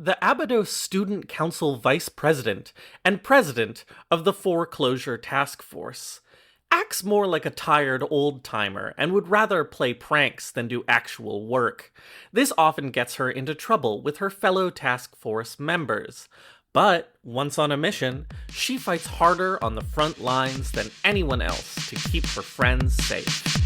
the Abydos Student Council Vice President and President of the Foreclosure Task Force. Acts more like a tired old-timer and would rather play pranks than do actual work. This often gets her into trouble with her fellow task force members. But, once on a mission, she fights harder on the front lines than anyone else to keep her friends safe.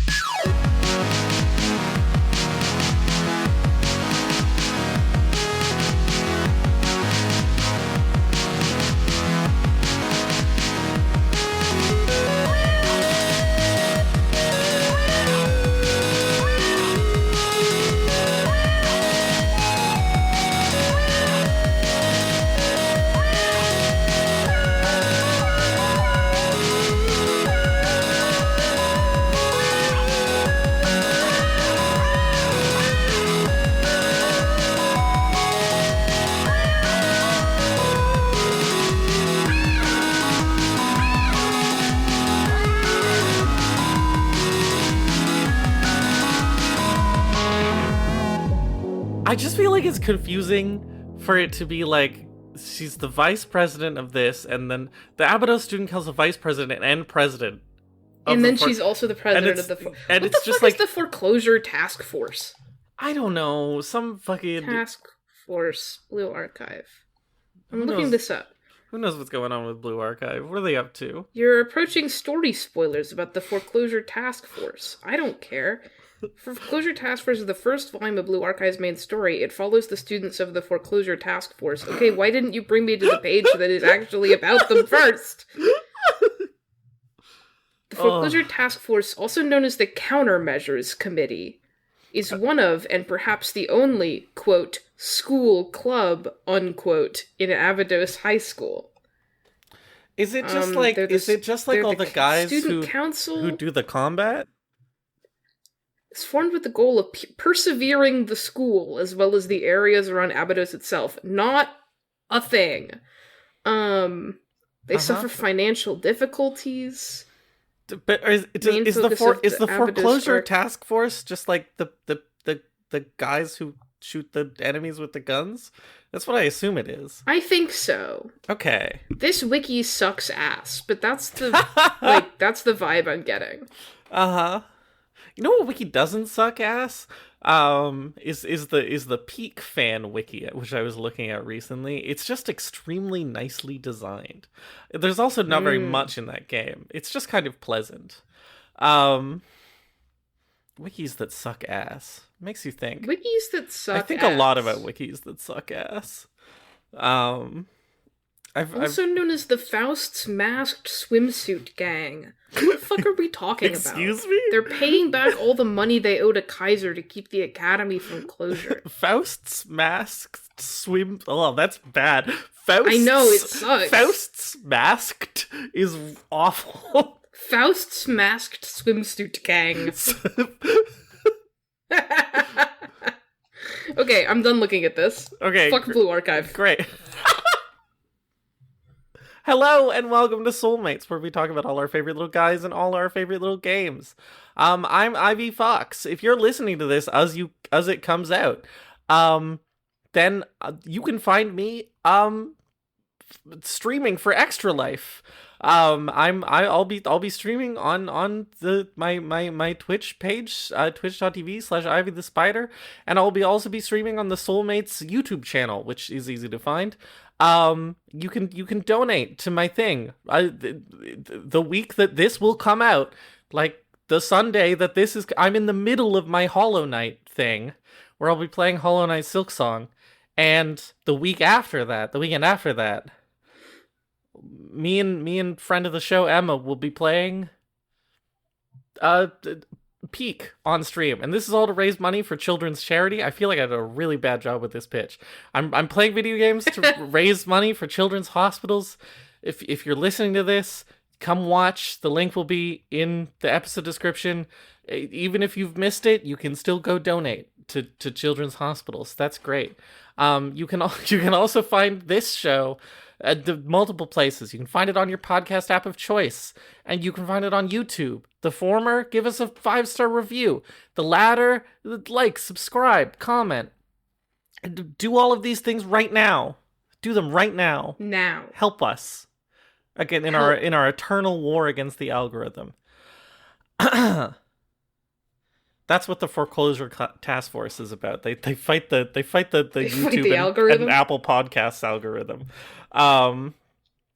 I just feel like it's confusing for it to be like, she's the vice president of this, and then the Abydos Student Council vice president and president. And then she's also the president of the... And it's just like... the Foreclosure Task Force? I don't know, some fucking... Task Force, Blue Archive. I'm looking this up. Who knows what's going on with Blue Archive? What are they up to? You're approaching story spoilers about the Foreclosure Task Force. I don't care. Foreclosure Task Force is the first volume of Blue Archive's main story. It follows the students of the Foreclosure Task Force. Okay, why didn't you bring me to the page that is actually about them first? The Foreclosure Task Force, also known as the Countermeasures Committee, is one of, and perhaps the only, quote, school club, unquote, in Abydos High School. Is it just like all the guys who do the combat? It's formed with the goal of persevering the school, as well as the areas around Abydos itself. Not a thing. They suffer financial difficulties. But is the Foreclosure Task Force just like the guys who shoot the enemies with the guns? That's what I assume it is. I think so. Okay. This wiki sucks ass, but that's the that's the vibe I'm getting. Uh-huh. You know what wiki doesn't suck ass? Is the Peak fan wiki, which I was looking at recently. It's just extremely nicely designed. There's also not very much in that game. It's just kind of pleasant. Wikis that suck ass. Makes you think. Wikis that suck ass. I think a lot about wikis that suck ass. Also known as the Faust's Masked Swimsuit Gang. What the fuck are we talking about? Excuse me? They're paying back all the money they owe to Kaiser to keep the academy from closure. Faust's Masked Swim... Oh, that's bad. I know, it sucks. Faust's Masked is awful. Faust's Masked Swimsuit Gang. Okay, I'm done looking at this. Okay. Fuck Blue Archive. Great. Hello and welcome to Soulmates, where we talk about all our favorite little guys and all our favorite little games. I'm Ivy Fox. If you're listening to this as it comes out, then you can find me streaming for Extra Life. I'll be streaming on my Twitch page, twitch.tv/Ivy the Spider, and I'll also be streaming on the Soulmates YouTube channel, which is easy to find. You can donate to my thing. The week that this will come out, like the Sunday that this is, I'm in the middle of my Hollow Knight thing, where I'll be playing Hollow Knight Silksong, and the weekend after that, me and friend of the show Emma will be playing Peak on stream, and this is all to raise money for children's charity. I feel like I did a really bad job with this pitch. I'm playing video games to raise money for children's hospitals. If you're listening to this, come watch. The link will be in the episode description. Even if you've missed it, you can still go donate to children's hospitals. That's great. You can also find this show at the multiple places. You can find it on your podcast app of choice, and you can find it on YouTube. The former, give us a 5-star review. The latter, like, subscribe, comment. Do all of these things right now. Do them right now. Now. Help us. Again, in our eternal war against the algorithm. That's what the foreclosure task force is about. They fight the YouTube and Apple Podcasts algorithm. I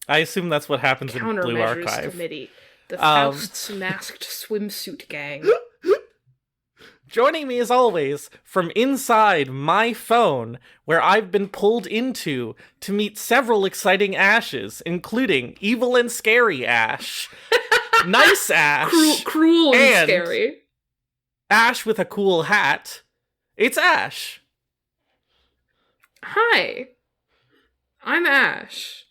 assume that's what happens in Blue Archive. Committee, the Faust's masked swimsuit gang. Joining me as always from inside my phone, where I've been pulled into to meet several exciting Ashes, including evil and scary Ash, nice Ash, cruel and scary, Ash with a cool hat. It's Ash. Hi, I'm Ash.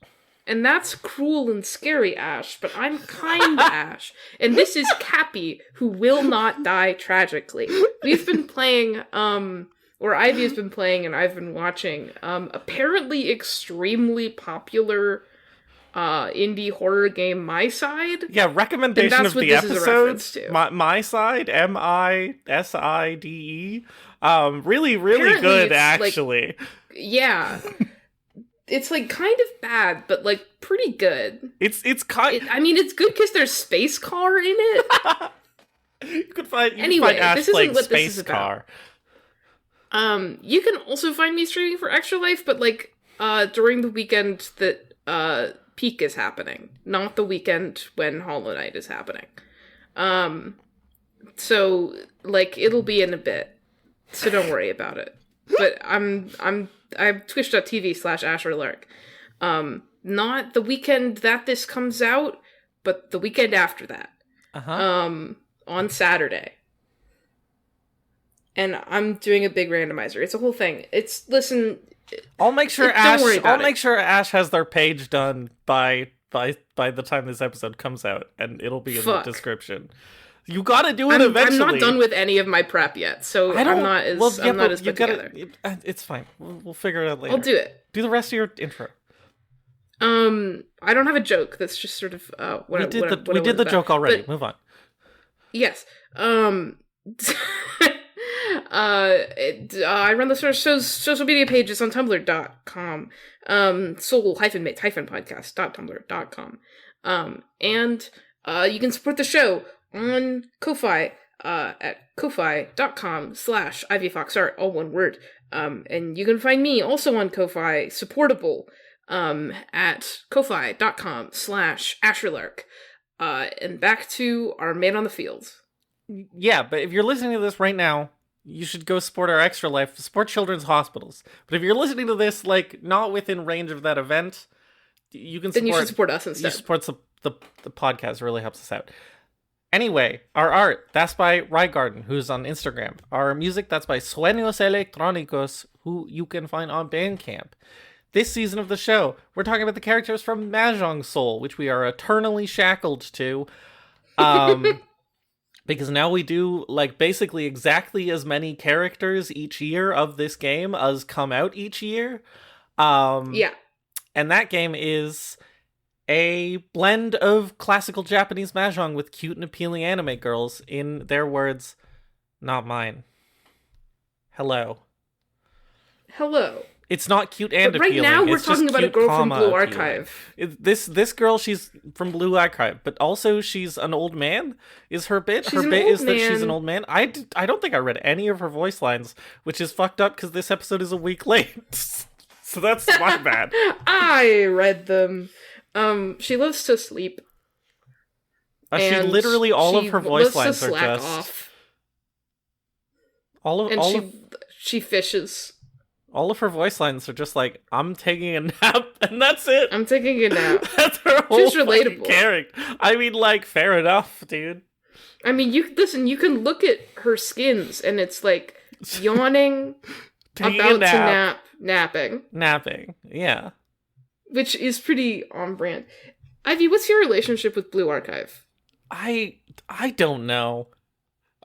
And that's cruel and scary Ash, but I'm kind Ash. And this is Cappy, who will not die tragically. We've been playing, or Ivy has been playing and I've been watching, apparently extremely popular indie horror game My Side. Yeah, recommendation of the episodes. My Side, MISIDE. Really, really apparently good, actually. Like, yeah. It's, like, kind of bad, but, like, pretty good. It's good because there's Space Car in it. You could find Ash this isn't what Space this is Car. About. You can also find me streaming for Extra Life, but, like, during the weekend that, Peak is happening. Not the weekend when Hollow Knight is happening. So, like, it'll be in a bit. So don't worry about it. But I'm twitch.tv/AsherLark. Not the weekend that this comes out, but the weekend after that. On Saturday. And I'm doing a big randomizer. It's a whole thing. I'll make sure Ash has their page done by the time this episode comes out, and it'll be in the description. You gotta do it eventually. I'm not done with any of my prep yet, so I'm not as put together. It's fine. We'll figure it out later. I'll do it. Do the rest of your intro. I don't have a joke. That's just sort of we did the joke already. But, move on. Yes. I run the social media pages on tumblr.com, soul-mates-podcast.tumblr.com, and you can support the show on Ko-Fi at ko-fi.com/ivyfoxart, all one word. And you can find me also on Ko-Fi, supportable, at ko-fi.com/asherlark. And back to our man on the field. Yeah, but if you're listening to this right now, you should go support our Extra Life, support children's hospitals. But if you're listening to this, like, not within range of that event, you can support... Then you should support us instead. You support the podcast. It really helps us out. Anyway, our art, that's by Rygarden, who's on Instagram. Our music, that's by Sueños Electrónicos, who you can find on Bandcamp. This season of the show, we're talking about the characters from Mahjong Soul, which we are eternally shackled to. Because now we do, like, basically exactly as many characters each year of this game as come out each year. Yeah. And that game is a blend of classical Japanese Mahjong with cute and appealing anime girls, in their words, not mine. Hello. It's not cute and but right appealing. Now we're it's talking about a girl from Blue appealing. Archive. This girl, she's from Blue Archive, but also she's an old man. Is her bit? She's her bit is that she's an old man. I don't think I read any of her voice lines, which is fucked up because this episode is a week late. So that's my bad. I read them. She loves to sleep. She literally all of her voice lines are just off. She fishes. All of her voice lines are just like, I'm taking a nap, and that's it. I'm taking a nap. That's her whole She's relatable character. I mean, like, fair enough, dude. I mean, you can look at her skins, and it's like yawning, about to napping. Napping, yeah. Which is pretty on brand. Ivy, what's your relationship with Blue Archive? I don't know.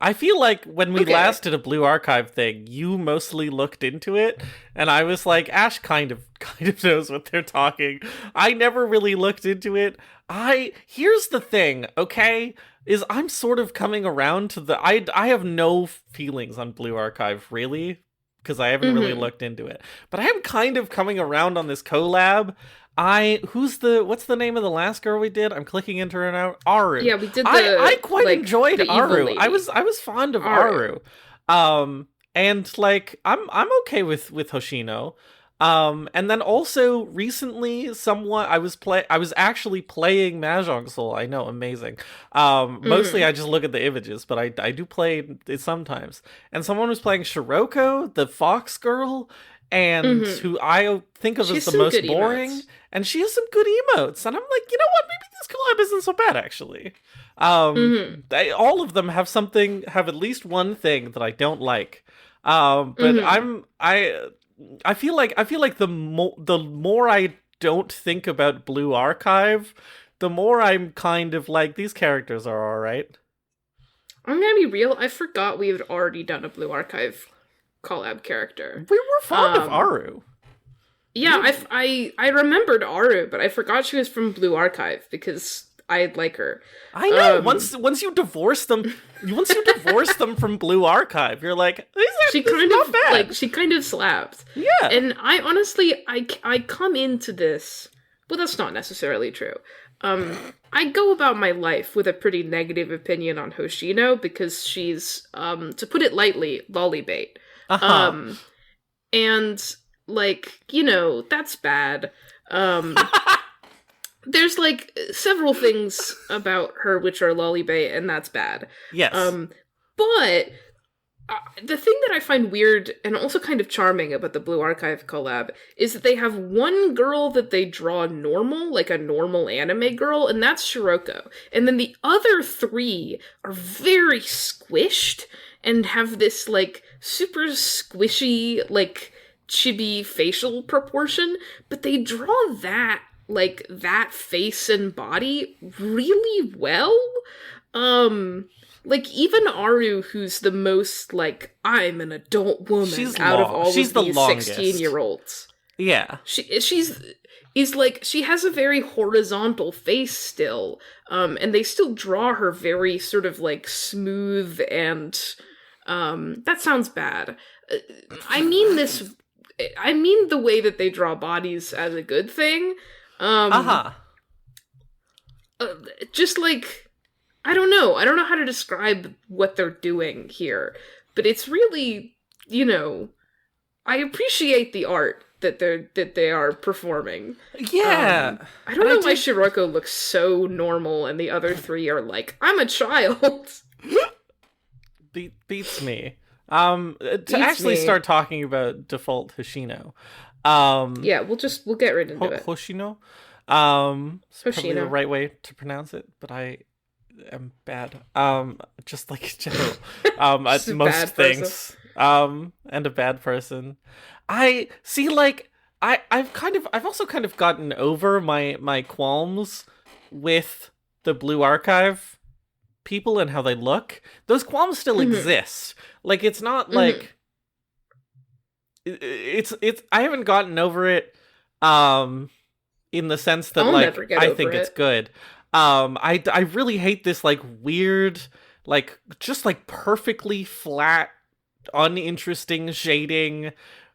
I feel like when we last did a Blue Archive thing, you mostly looked into it, and I was like, Ash kind of knows what they're talking. I never really looked into it. Here's the thing, okay, is I'm sort of coming around to I have no feelings on Blue Archive, really, because I haven't really Mm-hmm. looked into it. But I am kind of coming around on this collab. What's the name of the last girl we did? I'm clicking into her now. Aru. Yeah, we did I quite enjoyed the evil Aru. lady. I was fond of Aru. Aru. And like I'm okay with Hoshino. And then also recently I was actually playing Mahjong Soul. I know, amazing. Mostly Mm-hmm. I just look at the images, but I do play it sometimes. And someone was playing Shiroko, the fox girl, and Mm-hmm. who I think of She as has the some most good boring, emotes. and she has some good emotes. And I'm like, you know what? Maybe this collab isn't so bad actually. Mm-hmm. All of them have at least one thing that I don't like. But Mm-hmm. I feel like the more I don't think about Blue Archive, the more I'm kind of like these characters are all right. I'm gonna be real. I forgot we had already done a Blue Archive collab character. We were fond of Um, Aru. yeah, I remembered Aru, but I forgot she was from Blue Archive because I like her. I know. Um, Once you divorce them from Blue Archive, you're like, this is not bad. she kind of slapped. Yeah. And I honestly I come into this, well that's not necessarily true. I go about my life with a pretty negative opinion on Hoshino because she's to put it lightly, lollybait. Uh huh. Um and like, that's bad. Um there's like several things about her which are lollybait and that's bad. Yes. But the thing that I find weird and also kind of charming about the Blue Archive collab is that they have one girl that they draw normal, like a normal anime girl, and that's Shiroko. And then the other three are very squished and have this like super squishy, like chibi facial proportion, but they draw that face and body really well. Um like even Aru, who's the most like I'm an adult woman out of all She's of the these longest. 16-year-olds. Yeah. She's is like she has a very horizontal face still. And they still draw her very sort of like smooth and that sounds bad. Uh, I mean this I mean the way that they draw bodies as a good thing. Uh Um huh. uh, just like I don't know. I don't know how to describe what they're doing here, but it's really, I appreciate the art that they are performing. Yeah. I don't And I know why do Shiroko looks so normal and the other three are like, I'm a child. beats me. To Beats actually me. start talking about default Hoshino. Yeah, we'll get right into it. Hoshino. It's probably the Hoshino. right way to pronounce it, but I am bad. Just like in general. At Just a most bad person. things. And a bad person. I see. Like I've also kind of gotten over my qualms with the Blue Archive people and how they look. Those qualms still Mm-hmm. exist. Like it's not Mm-hmm. like it's I haven't gotten over it. Um in the sense that I'll like never get I over think it's it. good. I really hate this like weird, like just like perfectly flat, uninteresting shading,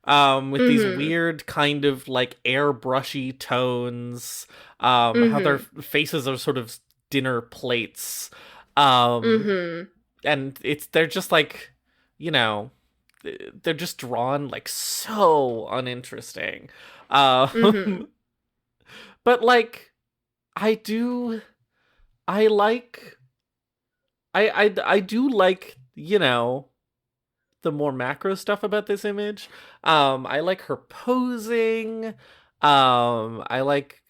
with these Mm-hmm. weird kind of like airbrushy tones. How their Mm-hmm. faces are sort of dinner plates. Um, Mm-hmm. and they're just like, you know, they're just drawn like so uninteresting. Mm-hmm. Um, but like I do I like I do like, the more macro stuff about this image. I like her posing. I like,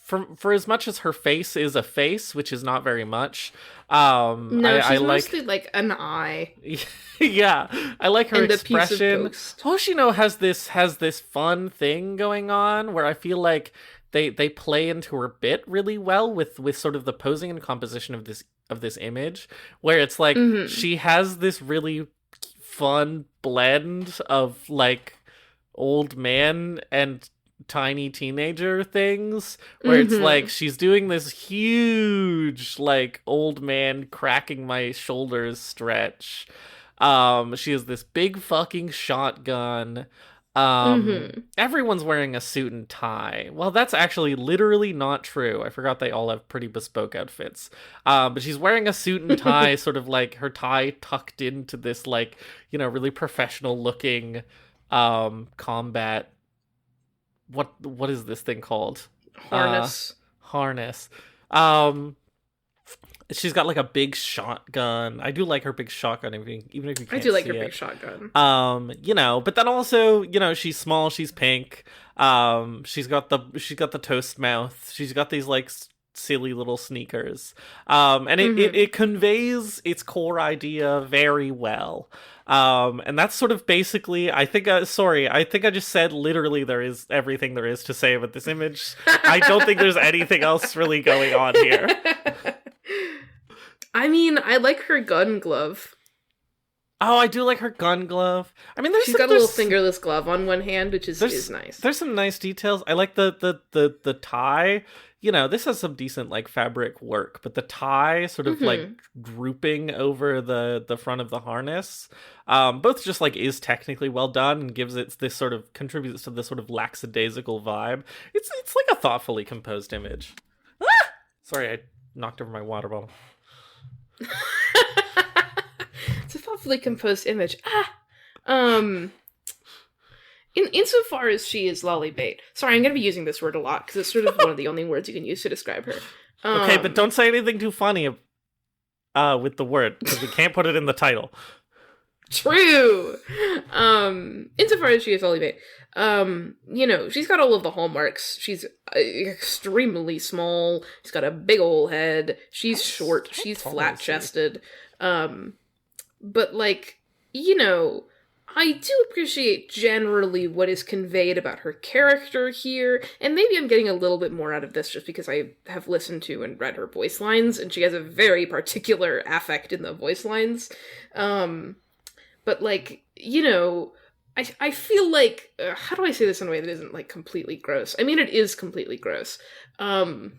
for as much as her face is a face, which is not very much. No, I she's like, mostly like an eye yeah, I like her and a piece of expression. toast. Hoshino has this fun thing going on where I feel like they play into her bit really well with sort of the posing and composition of this image, where it's like Mm-hmm. she has this really fun blend of like old man and tiny teenager things, where it's like Mm-hmm. she's doing this huge like old man cracking my shoulders stretch, She has this big fucking shotgun. Mm-hmm. Everyone's wearing a suit and tie. Well, that's actually literally not true. I forgot they all have pretty bespoke outfits. But she's wearing a suit and tie, sort of like her tie tucked into this, like, really professional looking combat. What is this thing called? Harness. Harness. Um she's got like a big shotgun. I do like her big shotgun, even if you I can't do like see her it. big shotgun. But then also, she's small, she's pink. She's got the toast mouth. She's got these like silly little sneakers. And it conveys its core idea very well. And that's sort of basically, I think I just said literally there is everything there is to say about this image. I don't think there's anything else really going on here. I mean, I like her gun glove. Oh, I do like her gun glove. I mean, She's got a little fingerless glove on one hand, which is nice. There's some nice details. I like the tie. This has some decent like fabric work, but the tie sort of like drooping over the front of the harness, both just like is technically well done and gives it this sort of contributes to this sort of lackadaisical vibe. It's like a thoughtfully composed image. Ah! Sorry, I knocked over my water bottle. It's a thoughtfully composed image. Insofar as she is lollybait. Sorry, I'm going to be using this word a lot because it's sort of one of the only words you can use to describe her. Okay, but don't say anything too funny with the word because we can't put it in the title. True. Insofar as she is lollybait, she's got all of the hallmarks. She's extremely small. She's got a big old head. She's short. She's flat-chested. But like, I do appreciate generally what is conveyed about her character here, and maybe I'm getting a little bit more out of this just because I have listened to and read her voice lines, and she has a very particular affect in the voice lines. But like, I feel like, how do I say this in a way that isn't like completely gross? I mean, it is completely gross. With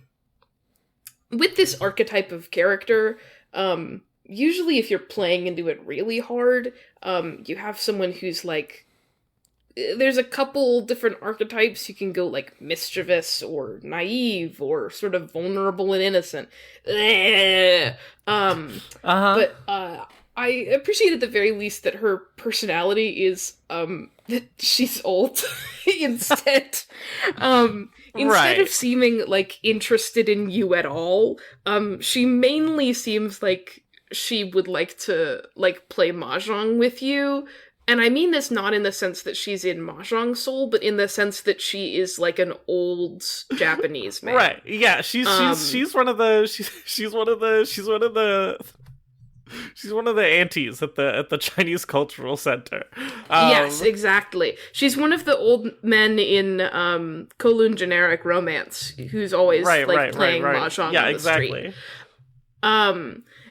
this archetype of character, usually if you're playing into it really hard, you have someone who's like, there's a couple different archetypes. You can go like mischievous or naive or sort of vulnerable and innocent. But I appreciate at the very least that her personality is that she's old instead. Instead of seeming like interested in you at all, she mainly seems like she would like to like play mahjong with you. And I mean this not in the sense that she's in Mahjong Soul, but in the sense that she is like an old Japanese man. Right. Yeah, she's one of the aunties at the Chinese Cultural Center. Yes, exactly. She's one of the old men in Kowloon Generic Romance who's always playing mahjong on the street.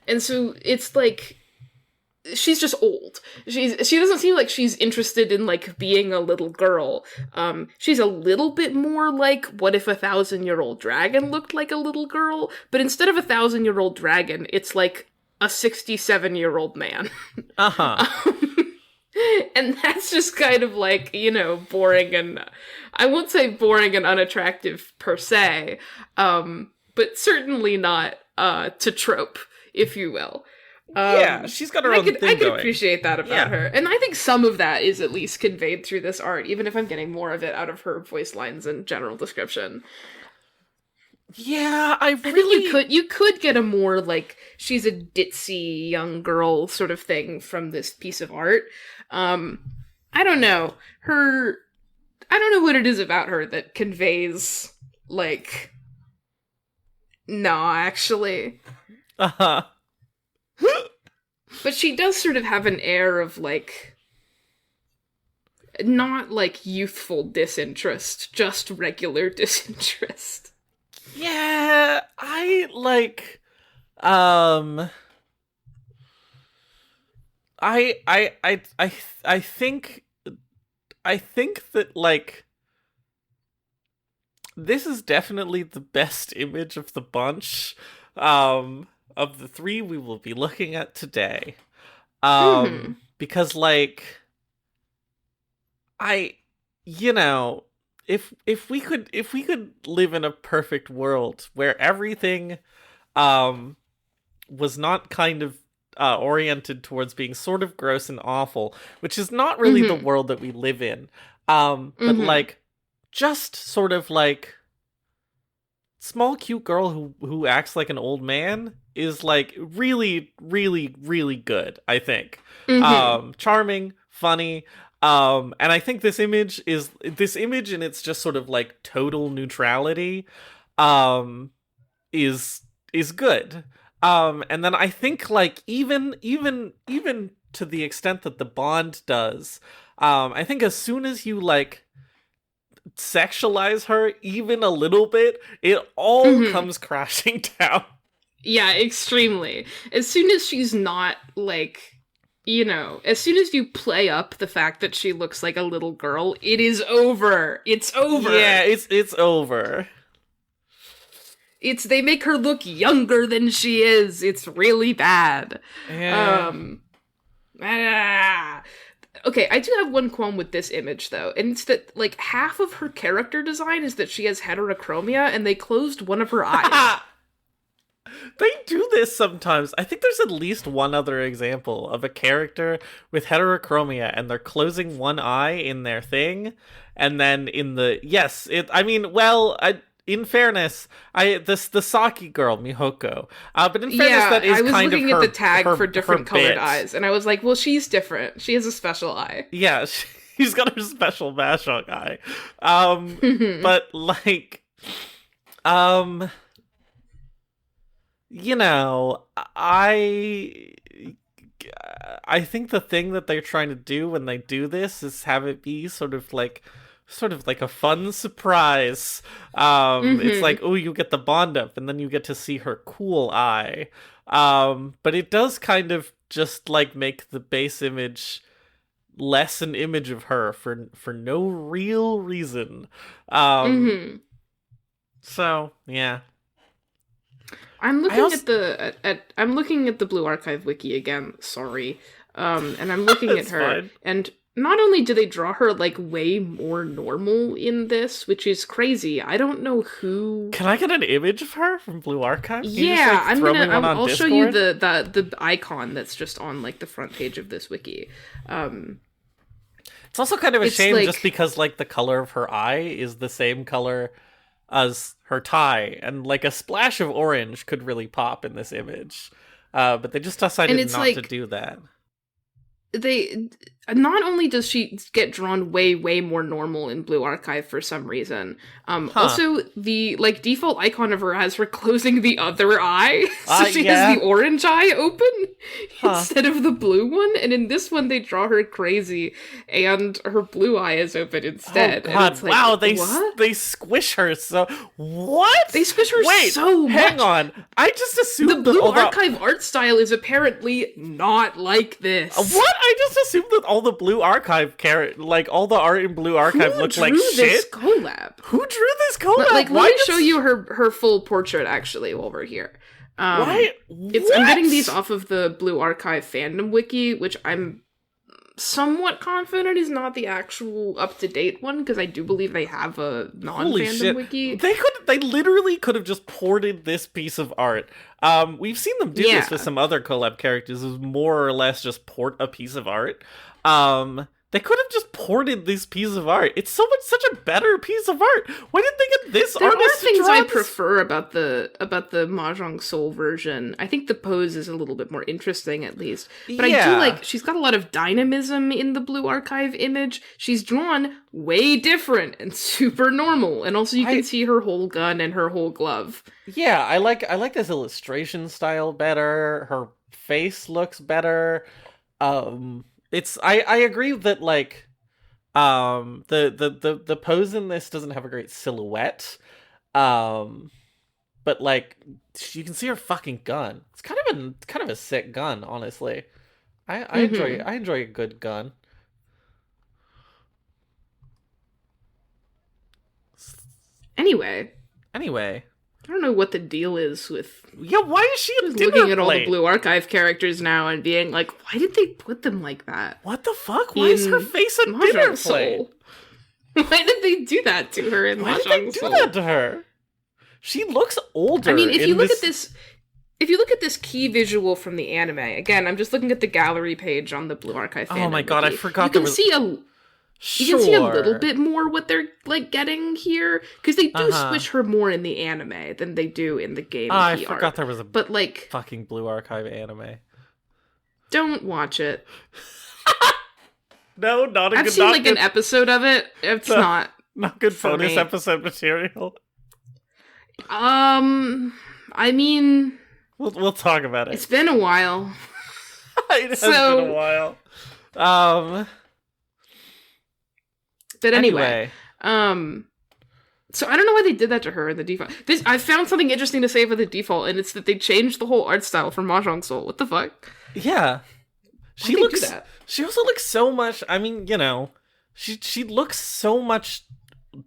And so it's like she's just old. She doesn't seem like she's interested in like being a little girl. She's a little bit more like what if a 1,000-year-old dragon looked like a little girl, but instead of a 1,000-year-old dragon, it's like a 67-year-old man. And that's just kind of like, boring, and I won't say boring and unattractive per se, but certainly not to trope, if you will. Yeah, she's got her own thing going. I could appreciate that about her. And I think some of that is at least conveyed through this art, even if I'm getting more of it out of her voice lines and general description. Yeah, I think you could get a more, like, she's a ditzy young girl sort of thing from this piece of art. I don't know. I don't know what it is about her that conveys, like, no, actually. But she does sort of have an air of, like, not, like, youthful disinterest, just regular disinterest. Yeah, I think that, like, this is definitely the best image of the bunch, of the three we will be looking at today. Mm-hmm. Because like I you know, if we could live in a perfect world where everything um was not kind of oriented towards being sort of gross and awful, which is not really the Mm-hmm. world that we live in. But Mm-hmm. like just sort of like small cute girl who acts like an old man is like really really really good, I think. Mm-hmm. Charming, funny, and I think this image and it's just sort of like total neutrality um is good. And then I think like even to the extent that the Bond does, I think as soon as you like sexualize her even a little bit, it all Mm-hmm. comes crashing down. Yeah, extremely. As soon as she's not like, as soon as you play up the fact that she looks like a little girl, it is over. It's Yeah, over. it's over. It's they make her look younger than she is. It's really bad. Yeah. Um ah. Okay, I do have one qualm with this image though, and it's that like half of her character design is that she has heterochromia and they closed one of her eyes. They do this sometimes. I think there's at least one other example of a character with heterochromia and they're closing one eye in their thing, and then in the yes, it. I mean, well, in fairness, the Saki girl Mihoko. But in fairness, Yeah, that is I was kind of looking at the her tag for her different colored bit. eyes, and I was like, well, she's different. She has a special eye. Yeah, she's got her special Mashok eye. Mhm. But like, um, you know, I think the thing that they're trying to do when they do this is have it be sort of like a fun surprise. It's like, Mhm. oh, you get the Bond up and then you get to see her cool eye. But it does kind of just like make the base image less an image of her for no real reason. Um Mhm. so yeah. I'm I looking also at I'm looking at the Blue Archive wiki again. Sorry, and I'm looking at it's her, fine. and not only do they draw her like way more normal in this, which is crazy. I don't know who. Can I get an image of her from Blue Archive? Can you just Yeah, like throw me one on I'll show you Discord? the icon that's just on like the front page of this wiki. Um, It's also kind of a it's shame just like because like the color of her eye is the same color as her tie, and like a splash of orange could really pop in this image. But they just and decided it's not to like do that. they not only does she get drawn way more normal in Blue Archive for some reason, Huh. also the like default icon of her has her closing the other eye, so she has the Yeah. orange eye open Huh. instead of the blue one, and in this one they draw her crazy and her blue eye is open Oh instead, and it's god, like, wow, what? they squish her so what? They squish her Wait, so hang much. on. I just The assumed that Blue all the Archive art style is apparently not like this. what? I just assumed that all the Blue Archive like all the art in Blue Archive Who looked like drew this shit. collab? Who drew this collab? Like, let Why me show does you her full portrait actually while we're here. why It's I'm getting these what? off of the Blue Archive fandom wiki, which I'm somewhat confident is not the actual up to date one because I do believe they have a non Holy fandom shit. wiki. They literally could have just ported this piece of art. We've seen them do this with Yeah, some other collab characters, is more or less just port a piece of art. They could have just ported this piece of art. It's such a better piece of art. Why didn't they get this there are artist to things draw I this? prefer about the Mahjong Soul version. I think the pose is a little bit more interesting, at least. But I do Yeah. like she's got a lot of dynamism in the Blue Archive image. She's drawn way different and super normal, and also you can I see her whole gun and her whole glove. yeah, I like this illustration style better. Her face looks better. It's I agree that like the pose in this doesn't have a great silhouette. Um but like you can see her fucking gun. It's kind of a sick gun, honestly. Mm-hmm. I enjoy a good gun. Anyway, Anyway, I don't know what the deal is with Yeah, why is she a just dinner looking at all the plate? Blue Archive characters now and being like, why did they put them like that? What the fuck? Why is her face a dinner Mahjong plate? Soul. Why did they do that to her in Why did Mahjong they Soul? do that to her? She looks older. I mean, if in you look this... at this, if you look at this key visual from the anime, again, I'm just looking at the gallery page on the Blue Archive. Oh my god, wiki. I forgot. You can see you can see a little bit more what they're like getting here because they do squish her more in the anime than they do in the game. I forgot there was a but like fucking Blue Archive anime. Don't watch it. No, not a I've good. seen like an episode of it. It's not good for bonus me. episode material. I mean, we'll talk about it. It's been a while. It has been a while. But anyway, so I don't know why they did that to her in the default. I found something interesting to say about the default, and it's that they changed the whole art style for Mahjong Soul. What the fuck? Yeah, she looks. Do that? She also looks so much. I mean, you know, she looks so much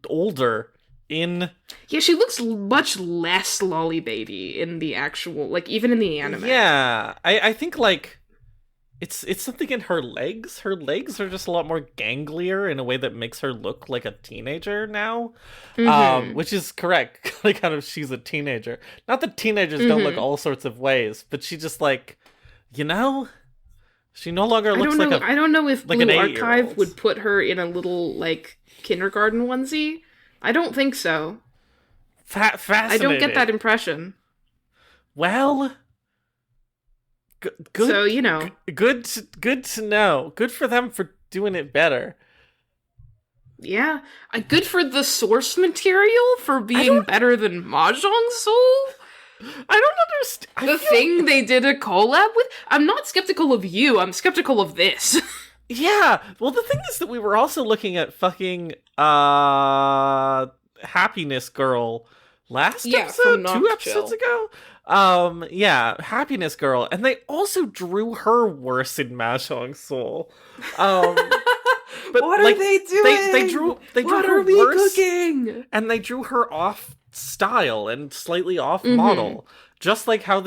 older in. Yeah, she looks much less lolly baby in the actual, like even in the anime. Yeah, I think like. It's something in her legs. Her legs are just a lot more ganglier in a way that makes her look like a teenager now, which is correct. Like, kind of, she's a teenager. Not that teenagers don't look all sorts of ways, but she just like, you know, she no longer looks like a. I don't know if like Blue Archive would put her in a little like kindergarten onesie. I don't think so. Fascinating. I don't get that impression. Well. Good, so you know, good to know. Good for them for doing it better. Yeah, good for the source material for being better than Mahjong Soul. I don't understand. The thing they did a collab with. I'm not skeptical of you. I'm skeptical of this. Yeah. Well, the thing is that we were also looking at fucking Happiness Girl last episode, 2 episodes ago. Yeah, Happiness Girl, and they also drew her worse in Mahjong Soul. But what are they doing? They drew what her are we worse, cooking? And they drew her off style and slightly off model, just like what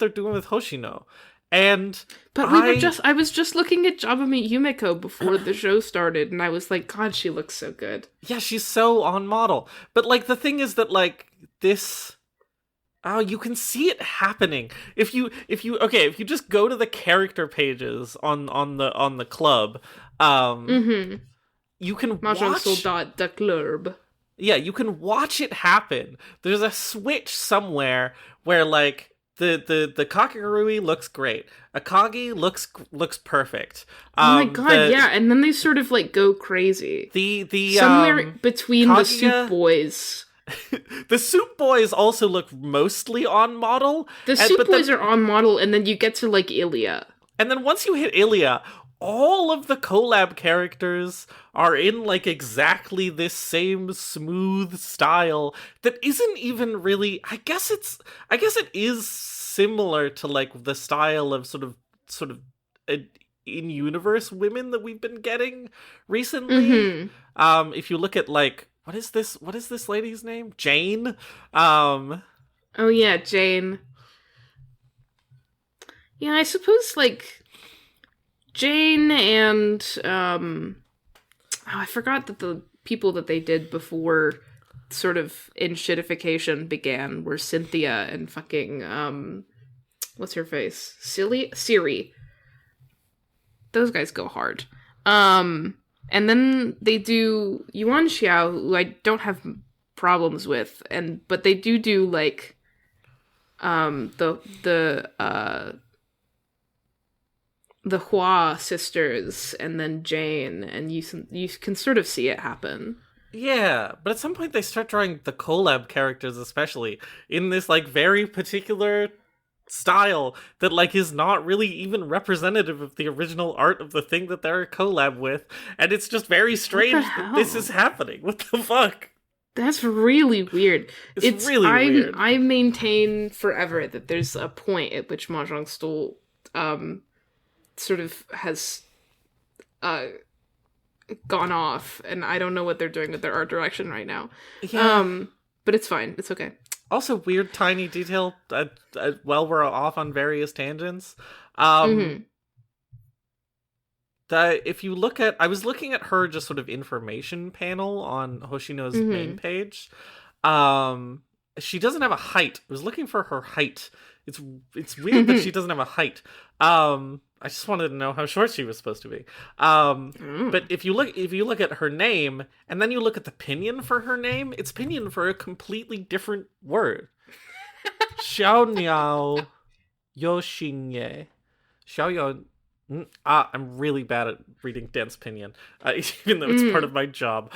they're doing with Hoshino. But I was just looking at Jabami Yumeko before the show started, and I was like, God, she looks so good. Yeah, she's so on model. But like the thing is that like this. Oh, you can see it happening. If you just go to the character pages on the club, you can watch the club. Yeah, you can watch it happen. There's a switch somewhere where like the Kakegurui looks great. Akagi looks perfect. Oh my god, yeah, and then they sort of like go crazy. The somewhere between Kaguya, the Soup Boys. The Soup Boys also look mostly on model. The Soup Boys are on model, and then you get to like Ilya. And then once you hit Ilya, all of the collab characters are in like exactly this same smooth style that isn't even really. I guess it is similar to like the style of sort of in-universe women that we've been getting recently. If you look at like. What is this lady's name? Jane? Oh yeah, Jane. Yeah, I suppose like Jane and I forgot that the people that they did before sort of in shitification began were Cynthia and fucking what's her face? Siri. Those guys go hard. And then they do Yuan Xiao, who I don't have problems with, but they do like the Hua sisters and then Jane, and you can sort of see it happen. Yeah, but at some point they start drawing the collab characters, especially in this like very particular style that like is not really even representative of the original art of the thing that they're a collab with, and it's just very strange that this is happening. What the fuck? That's really weird. It's really weird. I maintain forever that there's a point at which Mahjong Soul sort of has gone off, and I don't know what they're doing with their art direction right now. Yeah. But it's fine. It's okay. Also, weird tiny detail. Well, we're off on various tangents. Um, Mm-hmm. that if you look at, I was looking at her just sort of information panel on Hoshino's main Mm-hmm. page. Um, she doesn't have a height. I was looking for her height. It's weird that she doesn't have a height. I just wanted to know how short she was supposed to be. Mm. But if you look at her name and then you look at the pinyin for her name, it's pinyin for a completely different word. Xiao Niao Yoshinye. Xiao Yo. I'm really bad at reading dense pinyin, even though it's part Mm. of my job.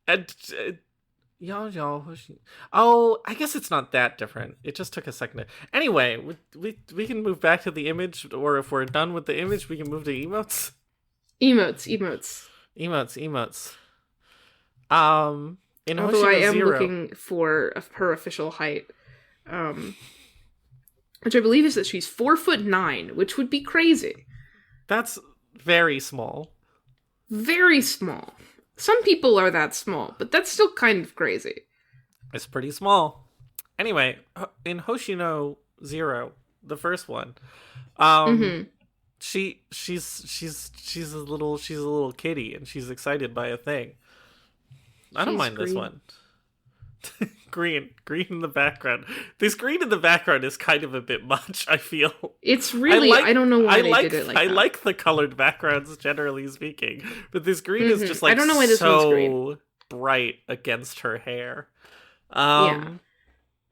And oh, I guess it's not that different. It just took a second. Anyway, we can move back to the image, or if we're done with the image, we can move to emotes. Emotes. Emotes. In Although I Hoshino am Zero, looking for her official height, which I believe is that she's 4'9", which would be crazy. that's very small. Very small. Some people are that small, but that's still kind of crazy. It's pretty small. Anyway, in Hoshino Zero, the first one, um, Mm-hmm. she's a little kitty and she's excited by a thing. I don't She's mind this green. one. green in the background. This green in the background is kind of a bit much, I feel. It's really, I don't know why they did it like I that. like the colored backgrounds generally speaking, but this green is just like I don't know why this one's so green. bright against her hair. Yeah.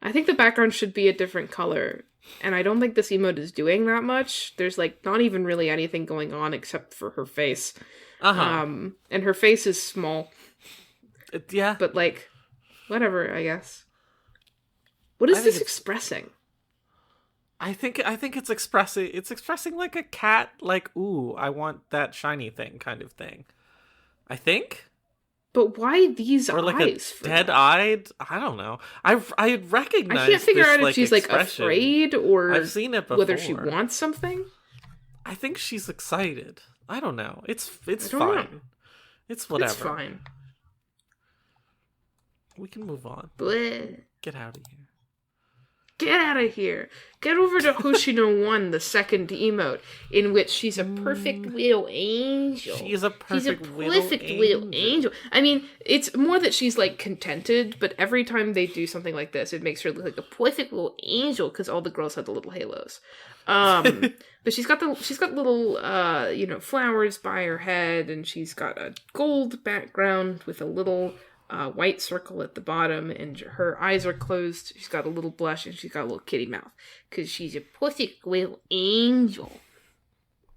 I think the background should be a different color. And I don't think this emote is doing that much. There's like not even really anything going on except for her face. Uh-huh. And her face is small, Yeah. but like whatever, I guess. What is I think this it's expressing? I think it's expressing like a cat, like, ooh, I want that shiny thing kind of thing. I think? But why these Or like a eyes? For that? dead-eyed, I don't know. I recognize I can't figure this, out if like, she's like expression. afraid or I've seen it before. whether she wants something. I think she's excited. I don't know. It's I don't fine. know. It's whatever. It's fine. We can move on. Bleh. Get out of here. Get out of here. Get over to Hoshino 1, the second emote, in which she's a perfect little angel. She is a perfect, little angel. I mean, it's more that she's, like, contented, but every time they do something like this, it makes her look like a perfect little angel, because all the girls had the little halos. But she's got little, flowers by her head, and she's got a gold background with a little white circle at the bottom, and her eyes are closed. She's got a little blush, and she's got a little kitty mouth, because she's a perfect little angel.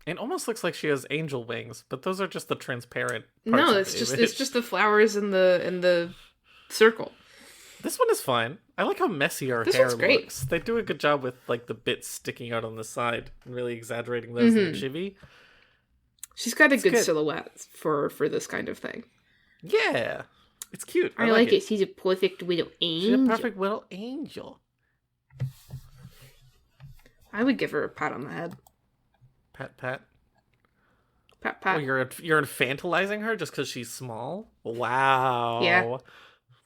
It almost looks like she has angel wings, but those are just the transparent parts No, of it's the just image. it's just the flowers in the circle. This one is fine. I like how messy her This hair one's great. looks. They do a good job with like the bits sticking out on the side and really exaggerating those in the chibi. She's got a good good. silhouette for this kind of thing. Yeah. It's cute. I like it. She's a perfect little angel. She's a perfect little angel. I would give her a pat on the head. Pat. Pat Oh, pat. you're infantilizing her just because she's small? Wow. Yeah.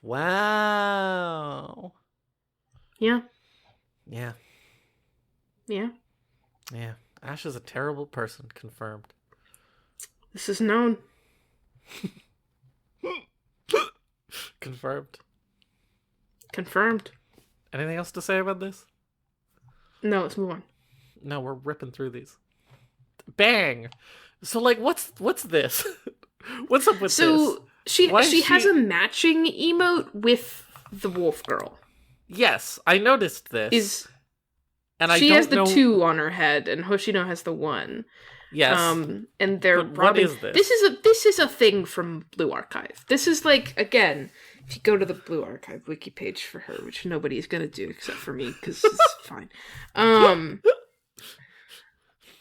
Wow. Yeah. Yeah. Yeah. Yeah. Ash is a terrible person, confirmed. This is known. Confirmed. Confirmed. Anything else to say about this? No, let's move on. No, we're ripping through these. Bang! So, like, what's this? What's up with this? So she Why is she has she- a matching emote with the wolf girl. Yes, I noticed this. And I she don't has the know... 2 on her head, and Hoshino has the 1. Yes. And they're But what robbing. is this? This is a thing from Blue Archive. This is like, again, if you go to the Blue Archive wiki page for her, which nobody's gonna do except for me because it's fine.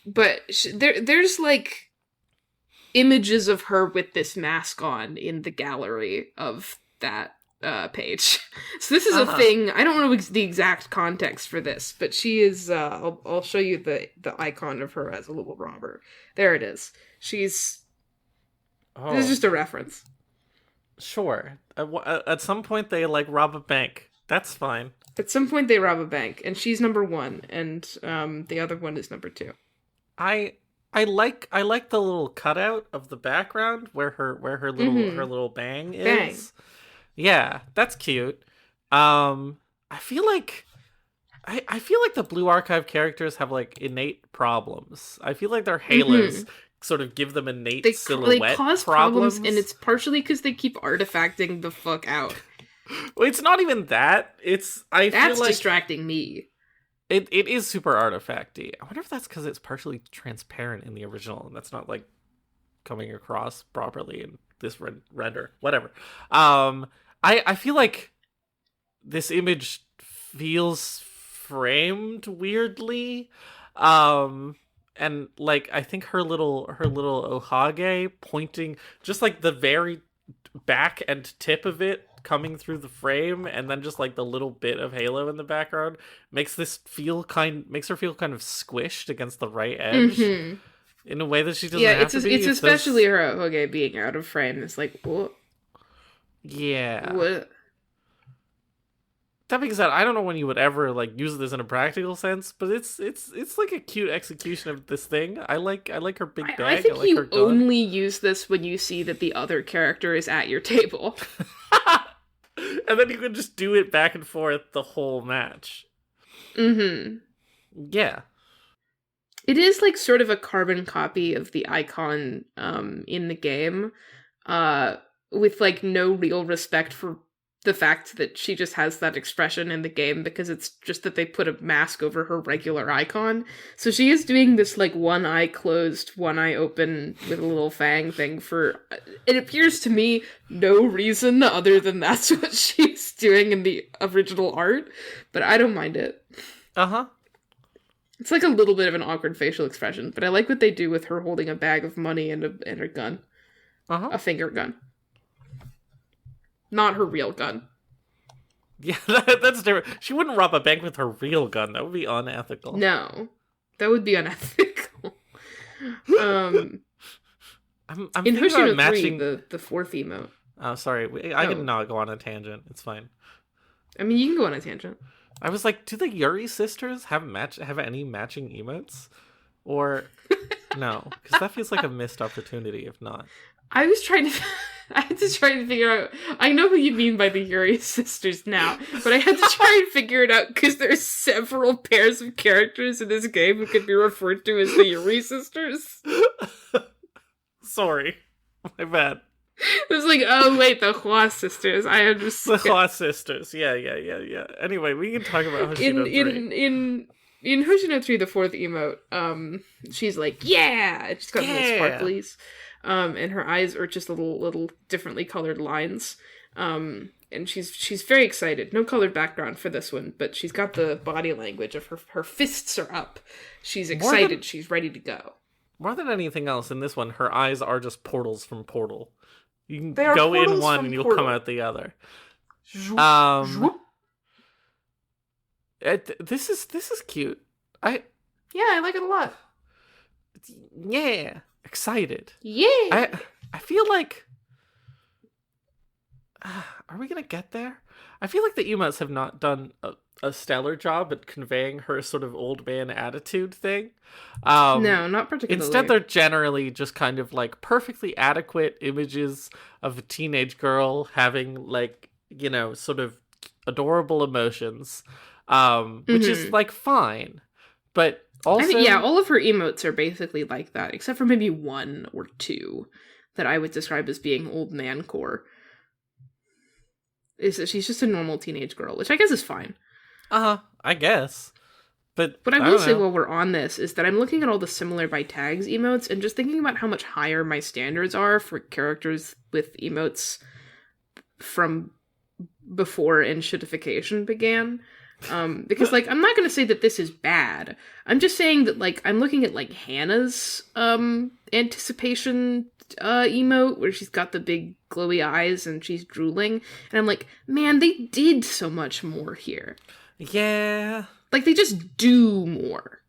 But there's like images of her with this mask on in the gallery of that page. So this is a thing. I don't know the exact context for this, but she is. I'll show you the icon of her as a little robber. There it is. She's. Oh. This is just a reference. Sure. At some point, they like rob a bank. That's fine. At some point, they rob a bank, and she's number one, and the other one is number two. I I like the little cutout of the background where her little bang is. Bang. Yeah, that's cute. I feel like I feel like the Blue Archive characters have like innate problems. I feel like their halos sort of give them innate They silhouette cause problems. and it's partially because they keep artifacting the fuck out. Well, it's not even that. I That's feel like distracting me. it is super artifacty. I wonder if that's because it's partially transparent in the original, and that's not like coming across properly in this render. Whatever. I feel like this image feels framed weirdly. And like I think her little ohage pointing, just like the very back and tip of it coming through the frame, and then just like the little bit of halo in the background makes her feel kind of squished against the right edge in a way that she doesn't have to be. It's especially her ohage being out of frame. It's like, what? Yeah. What? That being said, I don't know when you would ever like use this in a practical sense, but it's like a cute execution of this thing. I like her big bag. I think like you her gun. only use this when you see that the other character is at your table. And then you can just do it back and forth the whole match. Yeah. It is like sort of a carbon copy of the icon in the game, with like no real respect for the fact that she just has that expression in the game, because it's just that they put a mask over her regular icon. So she is doing this like one eye closed, one eye open with a little fang thing for, it appears to me, no reason other than that's what she's doing in the original art, but I don't mind it. Uh-huh. It's like a little bit of an awkward facial expression, but I like what they do with her holding a bag of money and a gun. Uh-huh. A finger gun. Not her real gun. Yeah, that's different. She wouldn't rob a bank with her real gun. That would be unethical. No. That would be unethical. I'm in thinking about Hoshino matching 3, the fourth emote. Oh, sorry. I can not go on a tangent. It's fine. I mean, you can go on a tangent. I was like, do the Yuri sisters have any matching emotes? Or no, because that feels like a missed opportunity if not. I was trying to... I had to try and figure out... I know who you mean by the Yuri sisters now, but I had to try and figure it out because there's several pairs of characters in this game who could be referred to as the Yuri sisters. Sorry. My bad. It was like, oh wait, the Hua sisters. I understand. The Hua sisters. Yeah. Anyway, we can talk about Hoshino 3. In Hoshino 3, the fourth emote, she's like, yeah! She's got little sparklies. And her eyes are just little differently colored lines. And she's very excited. No colored background for this one, but she's got the body language of her fists are up. She's excited. She's ready to go. More than anything else, in this one, her eyes are just portals from Portal. You can go in one and you'll come out the other. This is cute. I like it a lot. Yeah, excited. Yeah. I feel like are we gonna get there? I feel like the emotes have not done a stellar job at conveying her sort of old man attitude thing. No, not particularly. Instead, they're generally just kind of like perfectly adequate images of a teenage girl having like, sort of adorable emotions, which is like fine. But also, all of her emotes are basically like that, except for maybe one or two that I would describe as being old man core. Is that she's just a normal teenage girl, which I guess is fine. I guess. But what I will say while we're on this is that I'm looking at all the similar by tags emotes and just thinking about how much higher my standards are for characters with emotes from before enshittification began. Because like I'm not gonna say that this is bad. I'm just saying that like I'm looking at like Hannah's anticipation emote where she's got the big glowy eyes and she's drooling, and I'm like, man, they did so much more here. Yeah. Like they just do more.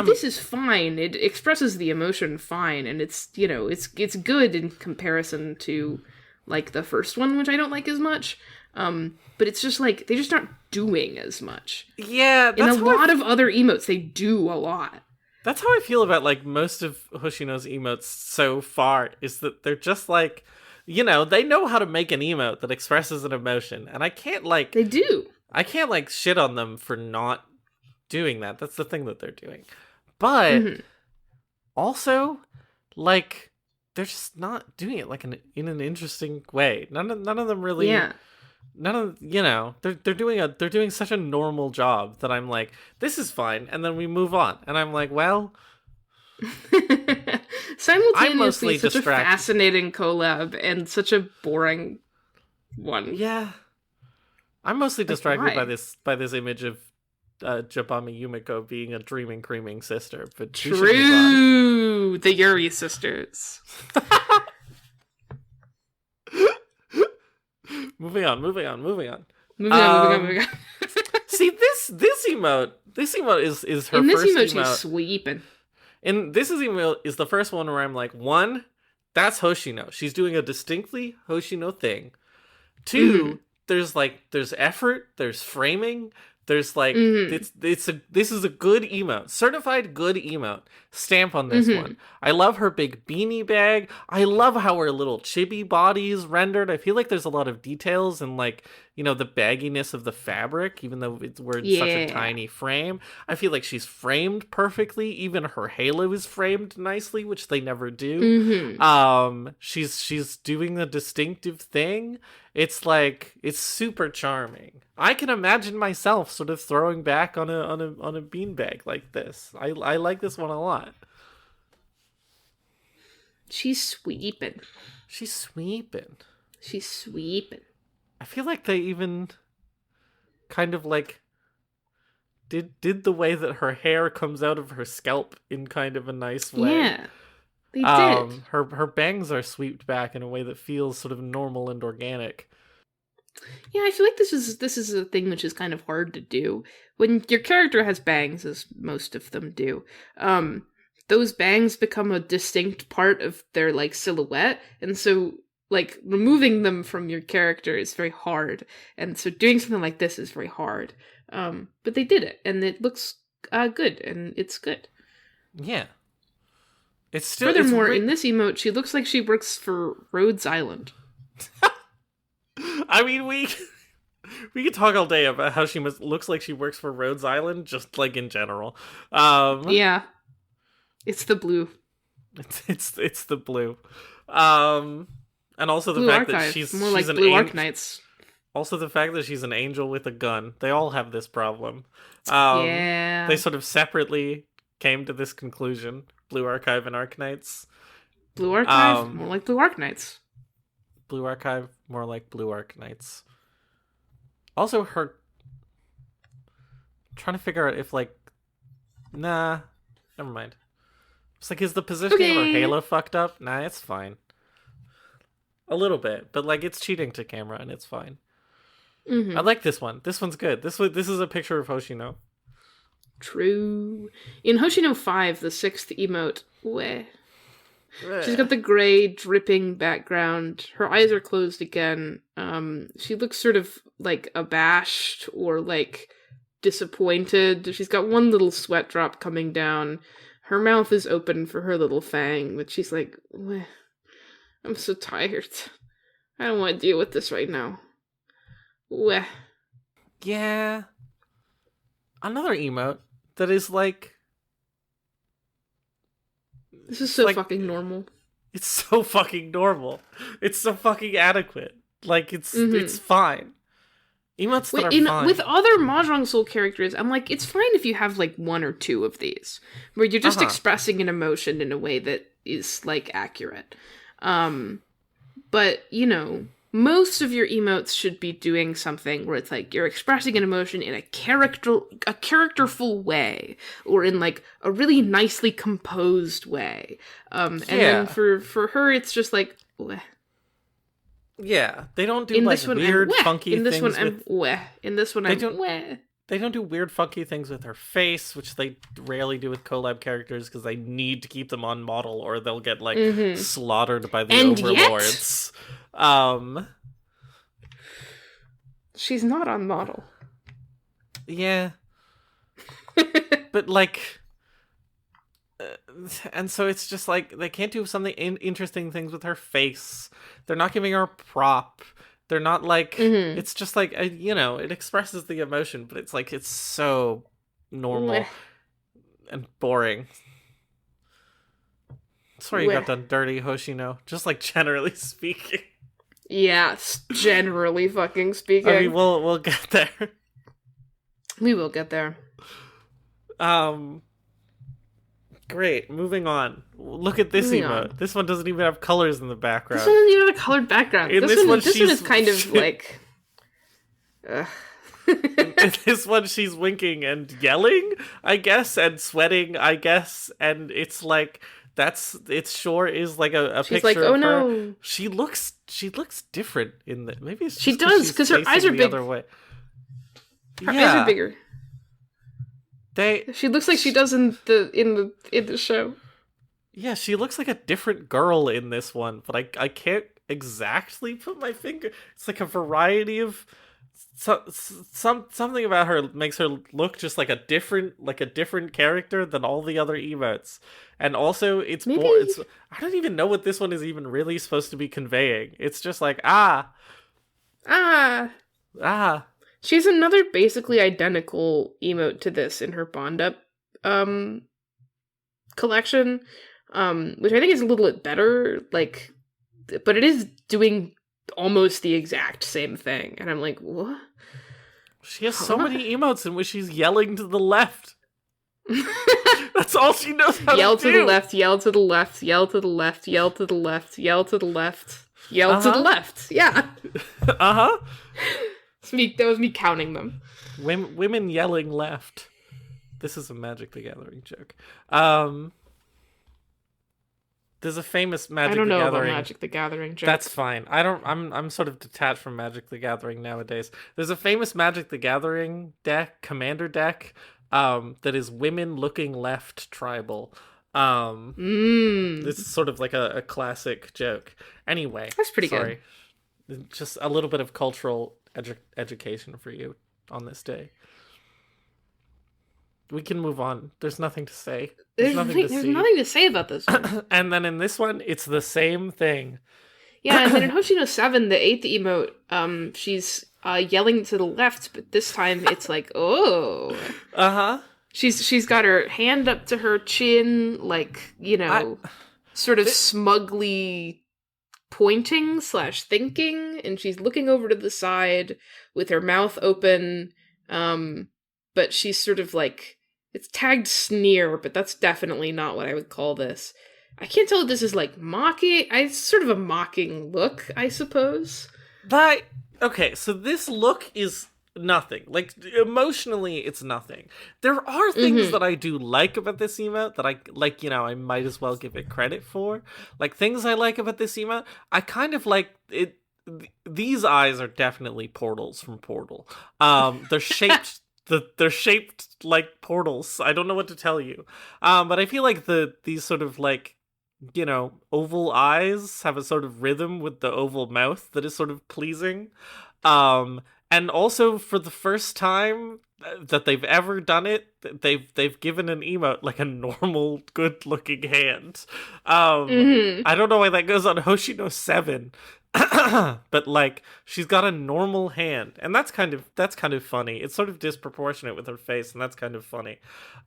This is fine. It expresses the emotion fine, and it's it's good in comparison to like the first one, which I don't like as much. But it's just like, they just aren't doing as much. Yeah, In a lot of other emotes, they do a lot. That's how I feel about, like, most of Hoshino's emotes so far, is that they're just, like, you know, they know how to make an emote that expresses an emotion, and I can't, like... They do. I can't, like, shit on them for not doing that. That's the thing that they're doing. But, also, like, they're just not doing it, like, in an interesting way. None of them really... Yeah. None of, you know, they're doing such a normal job that I'm like, this is fine, and then we move on, and I'm like, well, simultaneously such a fascinating collab and such a boring one. Yeah, I'm mostly distracted by this image of Jabami Yumiko being a dreaming creaming sister. But true, the Yuri sisters. Moving on. See, this emote is her in this first emote. She's sweeping. And this emote is the first one where I'm like, one, that's Hoshino. She's doing a distinctly Hoshino thing. Two, there's effort, there's framing, there's like this is a good emote, certified good emote. Stamp on this one. I love her big beanie bag. I love how her little chibi body is rendered. I feel like there's a lot of details and, like, you know, the bagginess of the fabric, even though we're in such a tiny frame. I feel like she's framed perfectly. Even her halo is framed nicely, which they never do. She's doing a distinctive thing. It's like, it's super charming. I can imagine myself sort of throwing back on a beanbag like this. I like this one a lot. She's sweeping. I feel like they even kind of like did the way that her hair comes out of her scalp in kind of a nice way. Yeah, they did. Her bangs are swept back in a way that feels sort of normal and organic. Yeah, I feel like this is a thing which is kind of hard to do when your character has bangs, as most of them do. Those bangs become a distinct part of their, like, silhouette, and so, like, removing them from your character is very hard, and so doing something like this is very hard. But they did it, and it looks good, and it's good. Yeah. It's still... Furthermore, in this emote, she looks like she works for Rhodes Island. I mean, we could talk all day about how she looks like she works for Rhodes Island, just, like, in general. Yeah. It's the blue. It's the blue. And also the blue fact archive. that she's more like an blue Arknights. Also the fact that she's an angel with a gun. They all have this problem. Yeah. They sort of separately came to this conclusion. Blue Archive and Arknights. Blue Archive, more like blue Arknights. Blue Archive, more like blue Arknights. Also, her... I'm trying to figure out if, like... Nah. Never mind. It's like, is the positioning of her halo fucked up? Nah, it's fine. A little bit, but, like, it's cheating to camera, and it's fine. I like this one. This one's good. This is a picture of Hoshino. True. In Hoshino 5, the 6th emote, she's got the gray, dripping background. Her eyes are closed again. She looks sort of, like, abashed or, like, disappointed. She's got one little sweat drop coming down. Her mouth is open for her little fang, but she's like, I'm so tired. I don't want to deal with this right now. Yeah. Another emote that is like... This is so, like, fucking normal. It's so fucking normal. It's so fucking adequate. Like, it's fine. Emotes that are fine. With other Mahjong Soul characters, I'm like, it's fine if you have, like, one or two of these, where you're just expressing an emotion in a way that is, like, accurate. But, you know, most of your emotes should be doing something where it's like you're expressing an emotion in a characterful way, or in, like, a really nicely composed way. And then for her, it's just like, yeah, they don't do, like, weird, funky things. In this one, They don't do weird, funky things with her face, which they rarely do with collab characters because they need to keep them on model or they'll get, like, slaughtered by the overlords. Um, She's not on model. yeah, but like, and so it's just like they can't do something interesting things with her face. They're not giving her a prop. They're not like it's just like it expresses the emotion, but it's like it's so normal and boring. Sorry you got done dirty, Hoshino. Just like generally speaking. Yeah, generally fucking speaking. I mean, we'll get there. We will get there. Great. Moving on. Look at this emote. This one doesn't even have colors in the background. This one doesn't even have a colored background. This one is kind of like. In this one, she's winking and yelling, I guess, and sweating, I guess, and it's like it sure is like a she's picture like, oh of her. no. She looks different in the maybe it's she does because her eyes are big. Other way. Her eyes are bigger. She looks like she does in the show. Yeah, she looks like a different girl in this one, but I can't exactly put my finger. It's like a variety of something about her makes her look just like a different character than all the other emotes. And also it's I don't even know what this one is even really supposed to be conveying. It's just like She's another basically identical emote to this in her Bond Up collection, which I think is a little bit better, like, but it is doing almost the exact same thing, and I'm like, what? She has so many emotes in which she's yelling to the left. That's all she knows how to do. Yell to the left, yell to the left, yell to the left, yell to the left, yell to the left, yell to the left. Yeah. Uh-huh. That was me counting them. Women yelling left. This is a Magic the Gathering joke. There's a famous Magic the Gathering. I don't know about Magic the Gathering joke. That's fine. I'm sort of detached from Magic the Gathering nowadays. There's a famous Magic the Gathering deck, commander deck, that is women looking left tribal. This is sort of like a classic joke. Anyway, that's pretty good. Just a little bit of cultural education for you on this day. We can move on. There's nothing to say. There's nothing to say about this one. And then in this one, it's the same thing. Yeah, and then in Hoshino 7, the 8th emote, she's yelling to the left, but this time it's like, oh. Uh-huh. She's got her hand up to her chin, like, sort of smugly pointing / thinking, and she's looking over to the side with her mouth open, but she's sort of like, it's tagged sneer, but that's definitely not what I would call this. I can't tell if this is like mocking. It's sort of a mocking look, I suppose. Okay, so this look is nothing. Like, emotionally, it's nothing. There are things that I do like about this emote that I might as well give it credit for. Like, things I like about this emote, I kind of like it. These eyes are definitely portals from Portal. They're shaped. They're shaped like portals. I don't know what to tell you. But I feel like these sort of like, oval eyes have a sort of rhythm with the oval mouth that is sort of pleasing. And also for the first time that they've ever done it, they've given an emote like a normal, good-looking hand. I don't know why that goes on Hoshino 7. But like she's got a normal hand, and that's kind of funny. It's sort of disproportionate with her face, and that's kind of funny.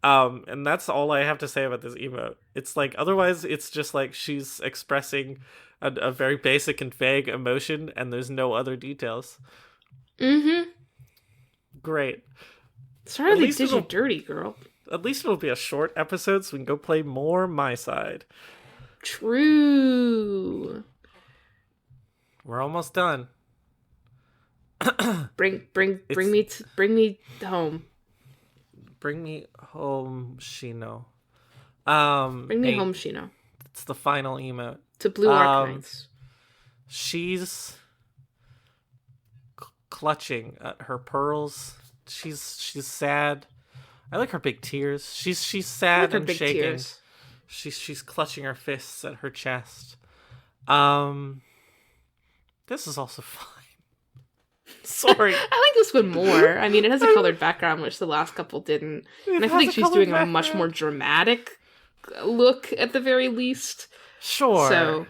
And that's all I have to say about this emote. It's like otherwise it's just like she's expressing a very basic and vague emotion, and there's no other details. Great. Sorry, they did you dirty, girl. At least it'll be a short episode, so we can go play more My Side. True. We're almost done. Bring me home. Bring me home, Shino. Bring me home, Shino. It's the final emote. To Blue Archives. She's clutching at her pearls. She's sad. I like her big tears. She's sad and shaking. Tears. She's clutching her fists at her chest. This is also fine. Sorry. I like this one more. I mean, it has a colored background, which the last couple didn't. And I feel like she's doing a much more dramatic look at the very least. Sure. So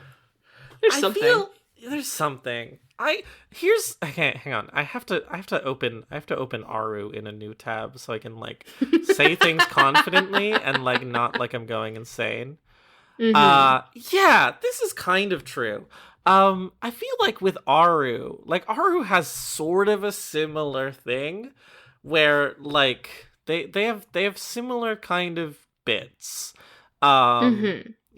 there's something. There's something. Hang on. I have to open Aru in a new tab so I can like say things confidently and like not like I'm going insane. Yeah, this is kind of true. I feel like with Aru has sort of a similar thing where like they have similar kind of bits.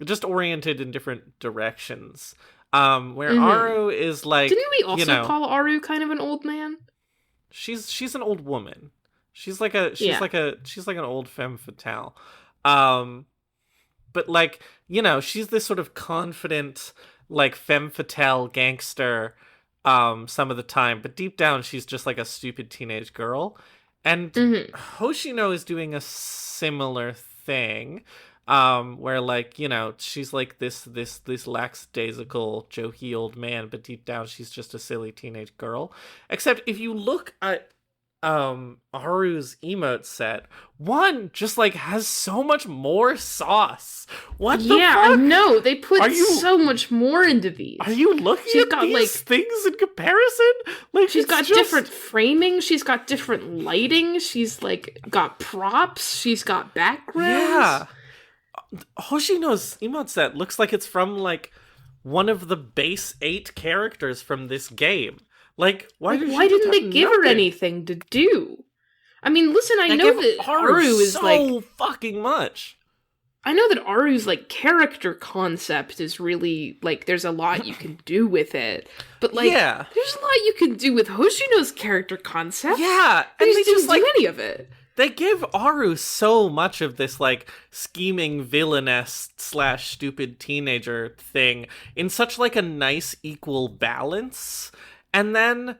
Just oriented in different directions. Where Aru is like, didn't we also call Aru kind of an old man? She's an old woman. She's like an old femme fatale. But like, she's this sort of confident like femme fatale gangster some of the time, but deep down she's just like a stupid teenage girl. And Hoshino is doing a similar thing. Where like, she's like this lackadaisical, jokey old man, but deep down she's just a silly teenage girl. Except if you look at Aru's emote set, one just like has so much more sauce. What the fuck? I know. They put so much more into these. Are you looking at these things in comparison? Like she's got different framing, she's got different lighting, she's like got props, she's got backgrounds. Yeah. Hoshino's emote set looks like it's from like one of the base 8 characters from this game. Like, why didn't they give her anything to do? I mean, listen, I know that Aru is so fucking much. I know that Aru's like character concept is really like there's a lot you can do with it, but like there's a lot you can do with Hoshino's character concept. Yeah, and they didn't do any of it. They give Aru so much of this, like, scheming villainess / stupid teenager thing in such, like, a nice equal balance. And then,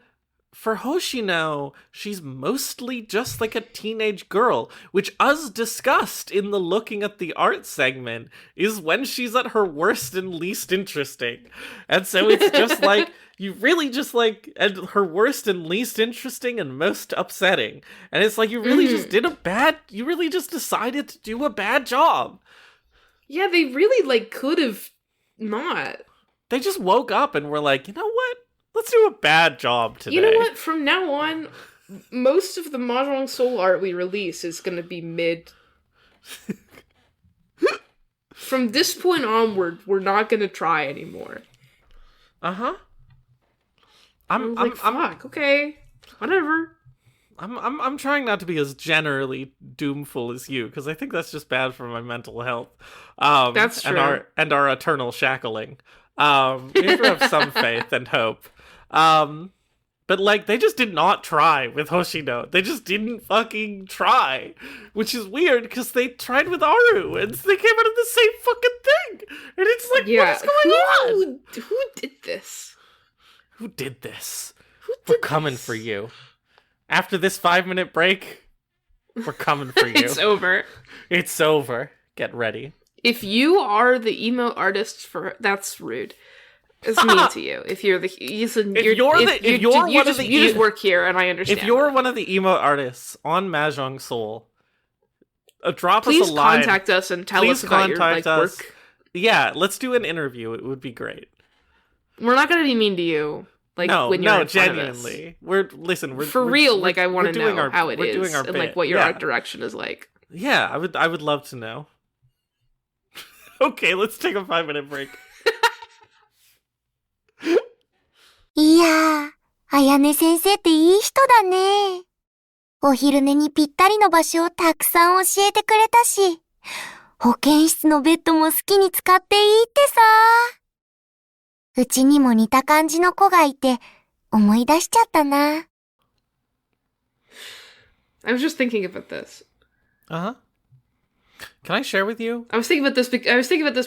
for Hoshino, she's mostly just like a teenage girl, which, as discussed in the looking at the art segment, is when she's at her worst and least interesting. And so it's just like... You really just like at her worst and least interesting and most upsetting. And it's like you really you really just decided to do a bad job. Yeah, they really like could have not. They just woke up and were like, you know what? Let's do a bad job today. You know what? From now on, most of the Mahjong Soul art we release is going to be mid. From this point onward, we're not going to try anymore. Uh-huh. Fuck, okay, whatever. I'm trying not to be as generally doomful as you, because I think that's just bad for my mental health. That's true. And our eternal shackling. We have to have some faith and hope. But like, they just did not try with Hoshino. They just didn't fucking try, which is weird because they tried with Aru and they came out of the same fucking thing. And it's like, what is going on? Who did this? Who did this? We're coming for you. After this 5-minute break, we're coming for you. It's over. It's over. Get ready. If you are the emo artist that's rude. It's mean to you. If you're you just work here, and I understand. If you're one of the emo artists on Mahjong Soul, drop us a line. Please contact us and tell us about your work. Yeah, let's do an interview. It would be great. We're not going to be mean to you. When you're genuinely. We're for real. Like, I want to know how it is and like what your art direction is like. Yeah, I would love to know. Okay, let's take a 5-minute break. いやー、あやね先生っていい人だね。お昼寝にぴったりの場所をたくさん教えてくれたし、保健室のベッドも好きに使っていいってさ。うちにも似た感じの子がいて、思い出しちゃったな。I was just thinking about this. Uh-huh. Can I share with you? I was thinking about this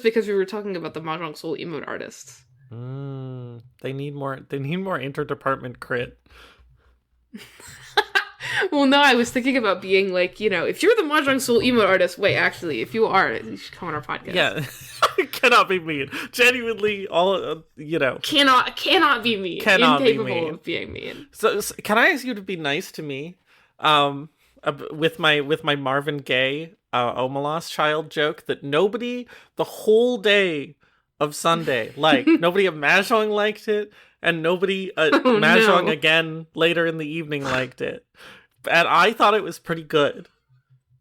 because we were talking about the Mahjong Soul emote artists. They need more interdepartment crit. Well, no, I was thinking about being like, if you're the Mahjong Soul emote artist, wait, actually, if you are, you should come on our podcast. Yeah. Cannot be mean. Genuinely, all Cannot be mean. Cannot be Incapable mean. of being mean. So, can I ask you to be nice to me? With my Marvin Gaye Omelas child joke that nobody the whole day of Sunday liked. Nobody at Mahjong liked it, and nobody at Mahjong again later in the evening liked it. And I thought it was pretty good.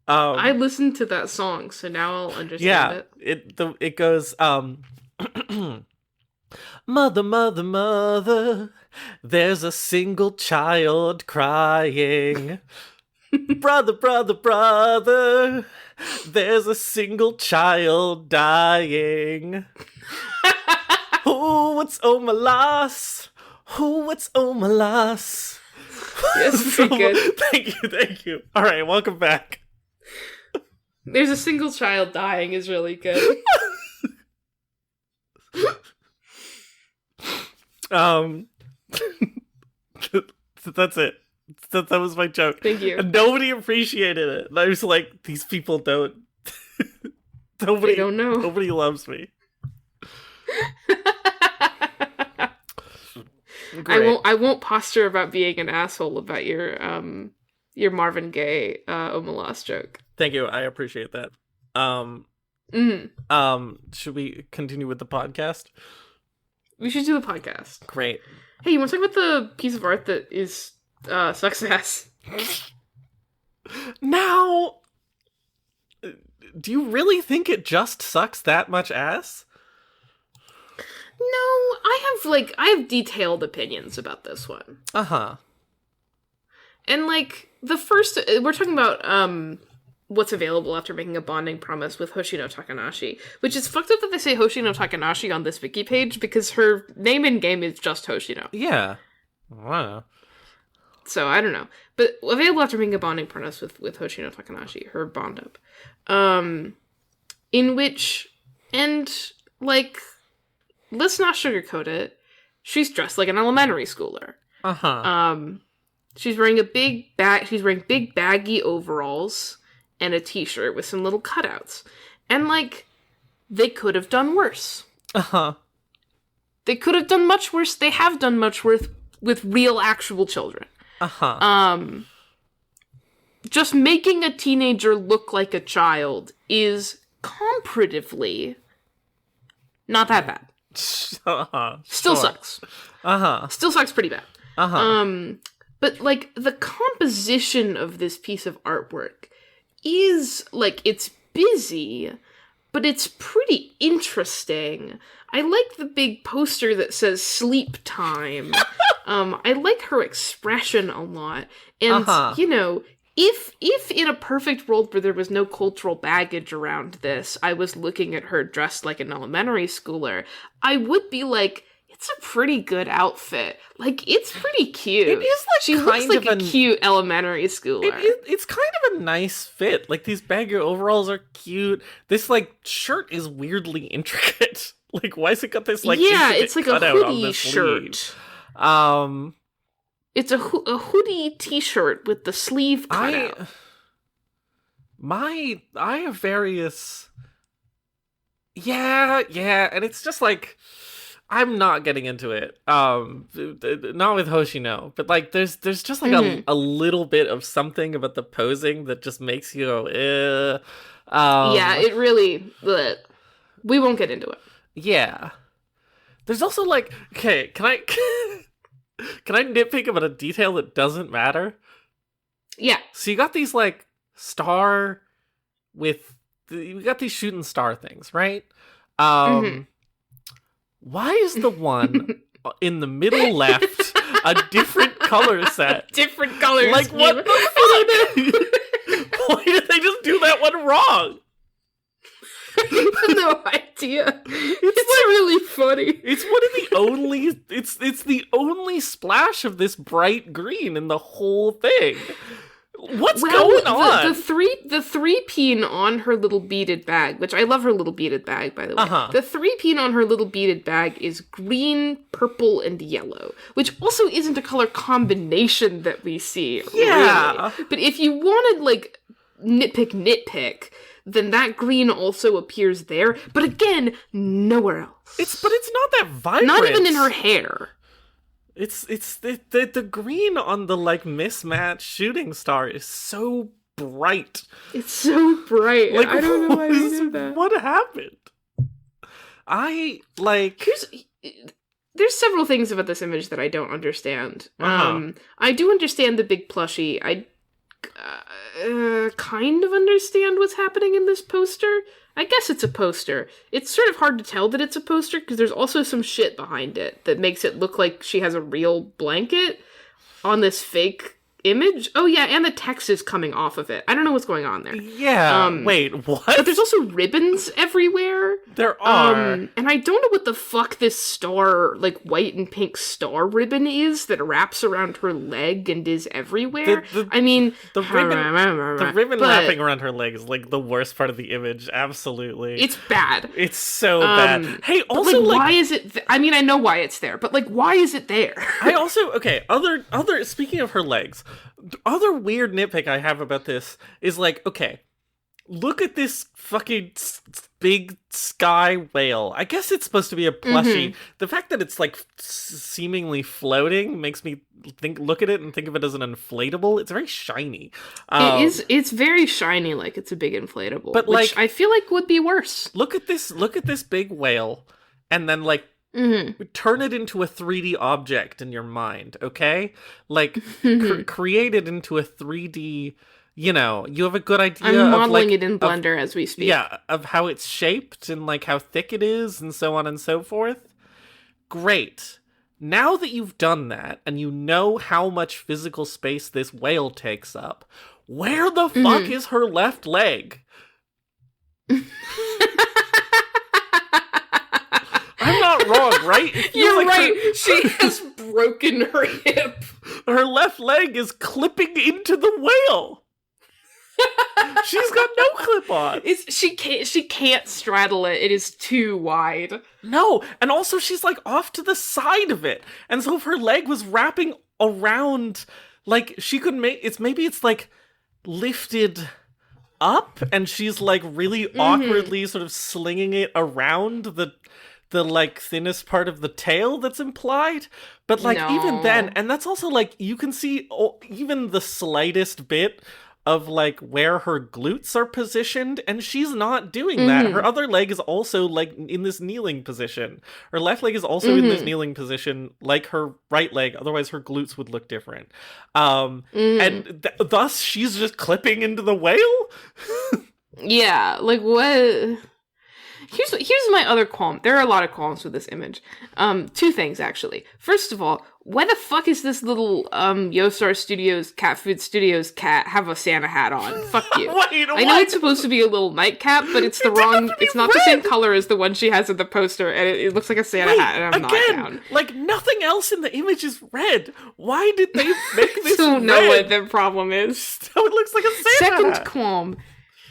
I listened to that song, so now I'll understand it. It goes Mother, mother, mother, there's a single child crying. Brother, brother, brother, there's a single child dying. Oh, what's Omelas? Oh, what's Omelas? Yes, pretty good. Thank you. All right, welcome back. There's a single child dying is really good. That's it. That was my joke. Thank you. And nobody appreciated it. And I was like, these people don't. They don't know. Nobody loves me. I won't posture about being an asshole about your Marvin Gaye Omelas joke. Thank you. I appreciate that. Should we continue with the podcast? We should do the podcast. Great. Hey, you want to talk about the piece of art that is success? Now, do you really think it just sucks that much ass? No, I have detailed opinions about this one. Uh-huh. And the first, we're talking about what's available after making a bonding promise with Hoshino Takanashi, which is fucked up that they say Hoshino Takanashi on this wiki page because her name in game is just Hoshino. Yeah. Wow. So I don't know, but available after making a bonding promise with Hoshino Takanashi, her bond up, in which let's not sugarcoat it. She's dressed like an elementary schooler. Uh-huh. She's wearing big baggy overalls and a t-shirt with some little cutouts. And they could have done worse. Uh-huh. They could have done much worse. They have done much worse with real actual children. Uh-huh. Just making a teenager look like a child is comparatively not that bad. Uh-huh. Still Sure. sucks. Uh-huh. Still sucks pretty bad. Uh-huh. But the composition of this piece of artwork is it's busy, but it's pretty interesting. I like the big poster that says sleep time. I like her expression a lot. And, if in a perfect world where there was no cultural baggage around this, I was looking at her dressed like an elementary schooler, I would be like, it's a pretty good outfit. It's pretty cute. It is she looks like a cute elementary schooler. It's kind of a nice fit. Like, these baggy overalls are cute. This, shirt is weirdly intricate. Why has it got this, it's like a cutout on hoodie this shirt. sleeve? It's a hoodie t-shirt with the sleeve cut out. I have various... Yeah, and it's just I'm not getting into it. Not with Hoshino, but there's just a little bit of something about the posing that just makes you go, yeah, it really. Bleh. We won't get into it. Yeah. There's also okay, can I can I nitpick about a detail that doesn't matter? Yeah. So you got these star with you got these shooting star things, right? Why is the one in the middle left a different color set? Different colors. What the fuck? Why did they just do that one wrong? I have no idea. It's really funny. It's one of the only. It's the only splash of this bright green in the whole thing. What's going on? The three peen on her little beaded bag, which I love her little beaded bag, by the way. Uh-huh. The three peen on her little beaded bag is green, purple, and yellow, which also isn't a color combination that we see. Yeah. Really. But if you wanted nitpick, then that green also appears there. But again, nowhere else. But it's not that vibrant. Not even in her hair. It's the green on the like mismatched shooting star is so bright. It's so bright. Like, I don't know why they did that. What happened? There's several things about this image that I don't understand. I do understand the big plushie. I kind of understand what's happening in this poster. I guess it's a poster. It's sort of hard to tell that it's a poster because there's also some shit behind it that makes it look like she has a real blanket on this fake image. Oh yeah, and the text is coming off of it. I don't know what's going on there. Yeah. Wait, what? But there's also ribbons everywhere. There are. And I don't know what the fuck this star, like white and pink star ribbon is that wraps around her leg and is everywhere. The ribbon wrapping around her leg is like the worst part of the image. Absolutely. It's bad. It's so bad. Hey, also but, like, why is it I mean, I know why it's there, but like why is it there? I also other speaking of her legs, other weird nitpick I have about this is like, okay, look at this fucking big sky whale. I guess it's supposed to be a plushie. Mm-hmm. The fact that it's like seemingly floating makes me look at it and think of it as an inflatable. It's very shiny. It's very shiny, like it's a big inflatable, but which like, I feel like would be worse. Look at this big whale, and then like turn it into a 3D object in your mind, okay? Like, create it into a 3D, you know, you have a good idea I'm modeling of, like, it in Blender as we speak. Yeah, of how it's shaped and, like, how thick it is and so on and so forth. Great. Now that you've done that, and you know how much physical space this whale takes up, where the fuck is her left leg? I'm not wrong, right? You're like right. She has broken her hip. Her left leg is clipping into the whale. She's got no clip on. She can't straddle it. It is too wide. No, and also she's like off to the side of it. And so if her leg was wrapping around, like she could maybe it's like lifted up and she's like really awkwardly sort of slinging it around the like thinnest part of the tail that's implied, but like even then, and that's also like you can see even the slightest bit of like where her glutes are positioned, and she's not doing that. Her other leg is also like in this kneeling position. Her left leg is also in this kneeling position, like her right leg. Otherwise, her glutes would look different. And thus she's just clipping into the whale. Yeah, like what? Here's my other qualm. There are a lot of qualms with this image. Two things, actually. First of all, why the fuck is this little Yostar Studios Cat Food Studios cat have a Santa hat on? Fuck you. Wait, I know it's supposed to be a little nightcap, but it's the wrong. It's not the same color as the one she has in the poster, and it looks like a Santa hat. And I'm not down. Like nothing else in the image is red. Why did they make this? I don't know what the problem is. So it looks like a Santa hat.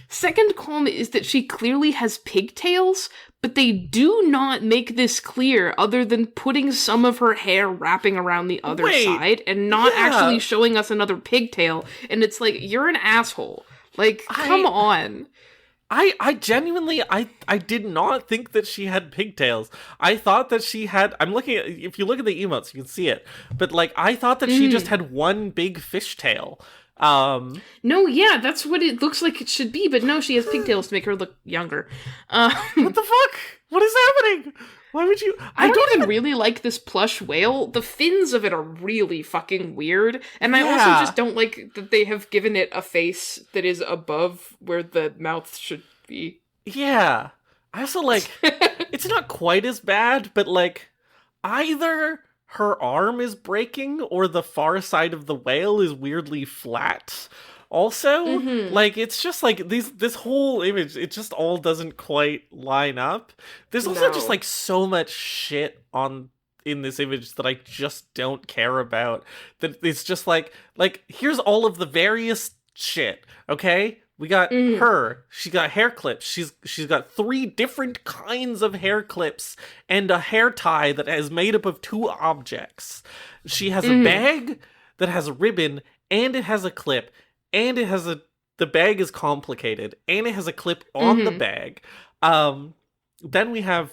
Second qualm is that she clearly has pigtails, but they do not make this clear other than putting some of her hair wrapping around the other side and not actually showing us another pigtail. And it's like, you're an asshole. Like, come on. I genuinely, I did not think that she had pigtails. I thought that she had, I'm looking at, if you look at the emotes, you can see it. But like, I thought that she just had one big fishtail. No, yeah, that's what it looks like it should be, but no, she has pigtails to make her look younger. What the fuck? What is happening? Why would you? I don't even really like this plush whale. The fins of it are really fucking weird, and I also just don't like that they have given it a face that is above where the mouth should be. Yeah. I also like, it's not quite as bad, but like, either her arm is breaking or the far side of the whale is weirdly flat. Also, like, it's just like this whole image, it just all doesn't quite line up. There's also just like so much shit in this image that I just don't care about. That it's just like here's all of the various shit, okay? We got her. She got hair clips. She's got 3 different kinds of hair clips and a hair tie that is made up of 2 objects. She has a bag that has a ribbon, and it has a clip, and it has a the bag is complicated, and it has a clip on the bag. Then we have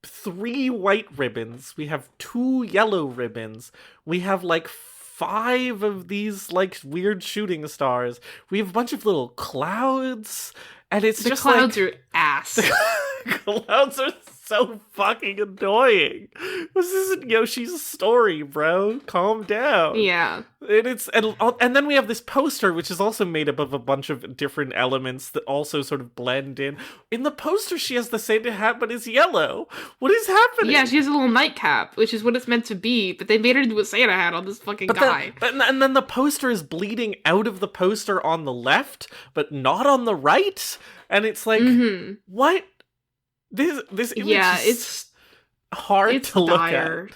3 white ribbons. We have 2 yellow ribbons. We have like 5 of these like weird shooting stars. We have a bunch of little clouds, and it's The just clouds like are ass. clouds are so fucking annoying. This isn't Yoshi's story, bro. Calm down. Yeah. And then we have this poster, which is also made up of a bunch of different elements that also sort of blend in. In the poster, she has the Santa hat, but it's yellow. What is happening? Yeah, she has a little nightcap, which is what it's meant to be, but they made her into a Santa hat on this fucking guy. And then the poster is bleeding out of the poster on the left, but not on the right. And it's like, what? This image is hard to look at.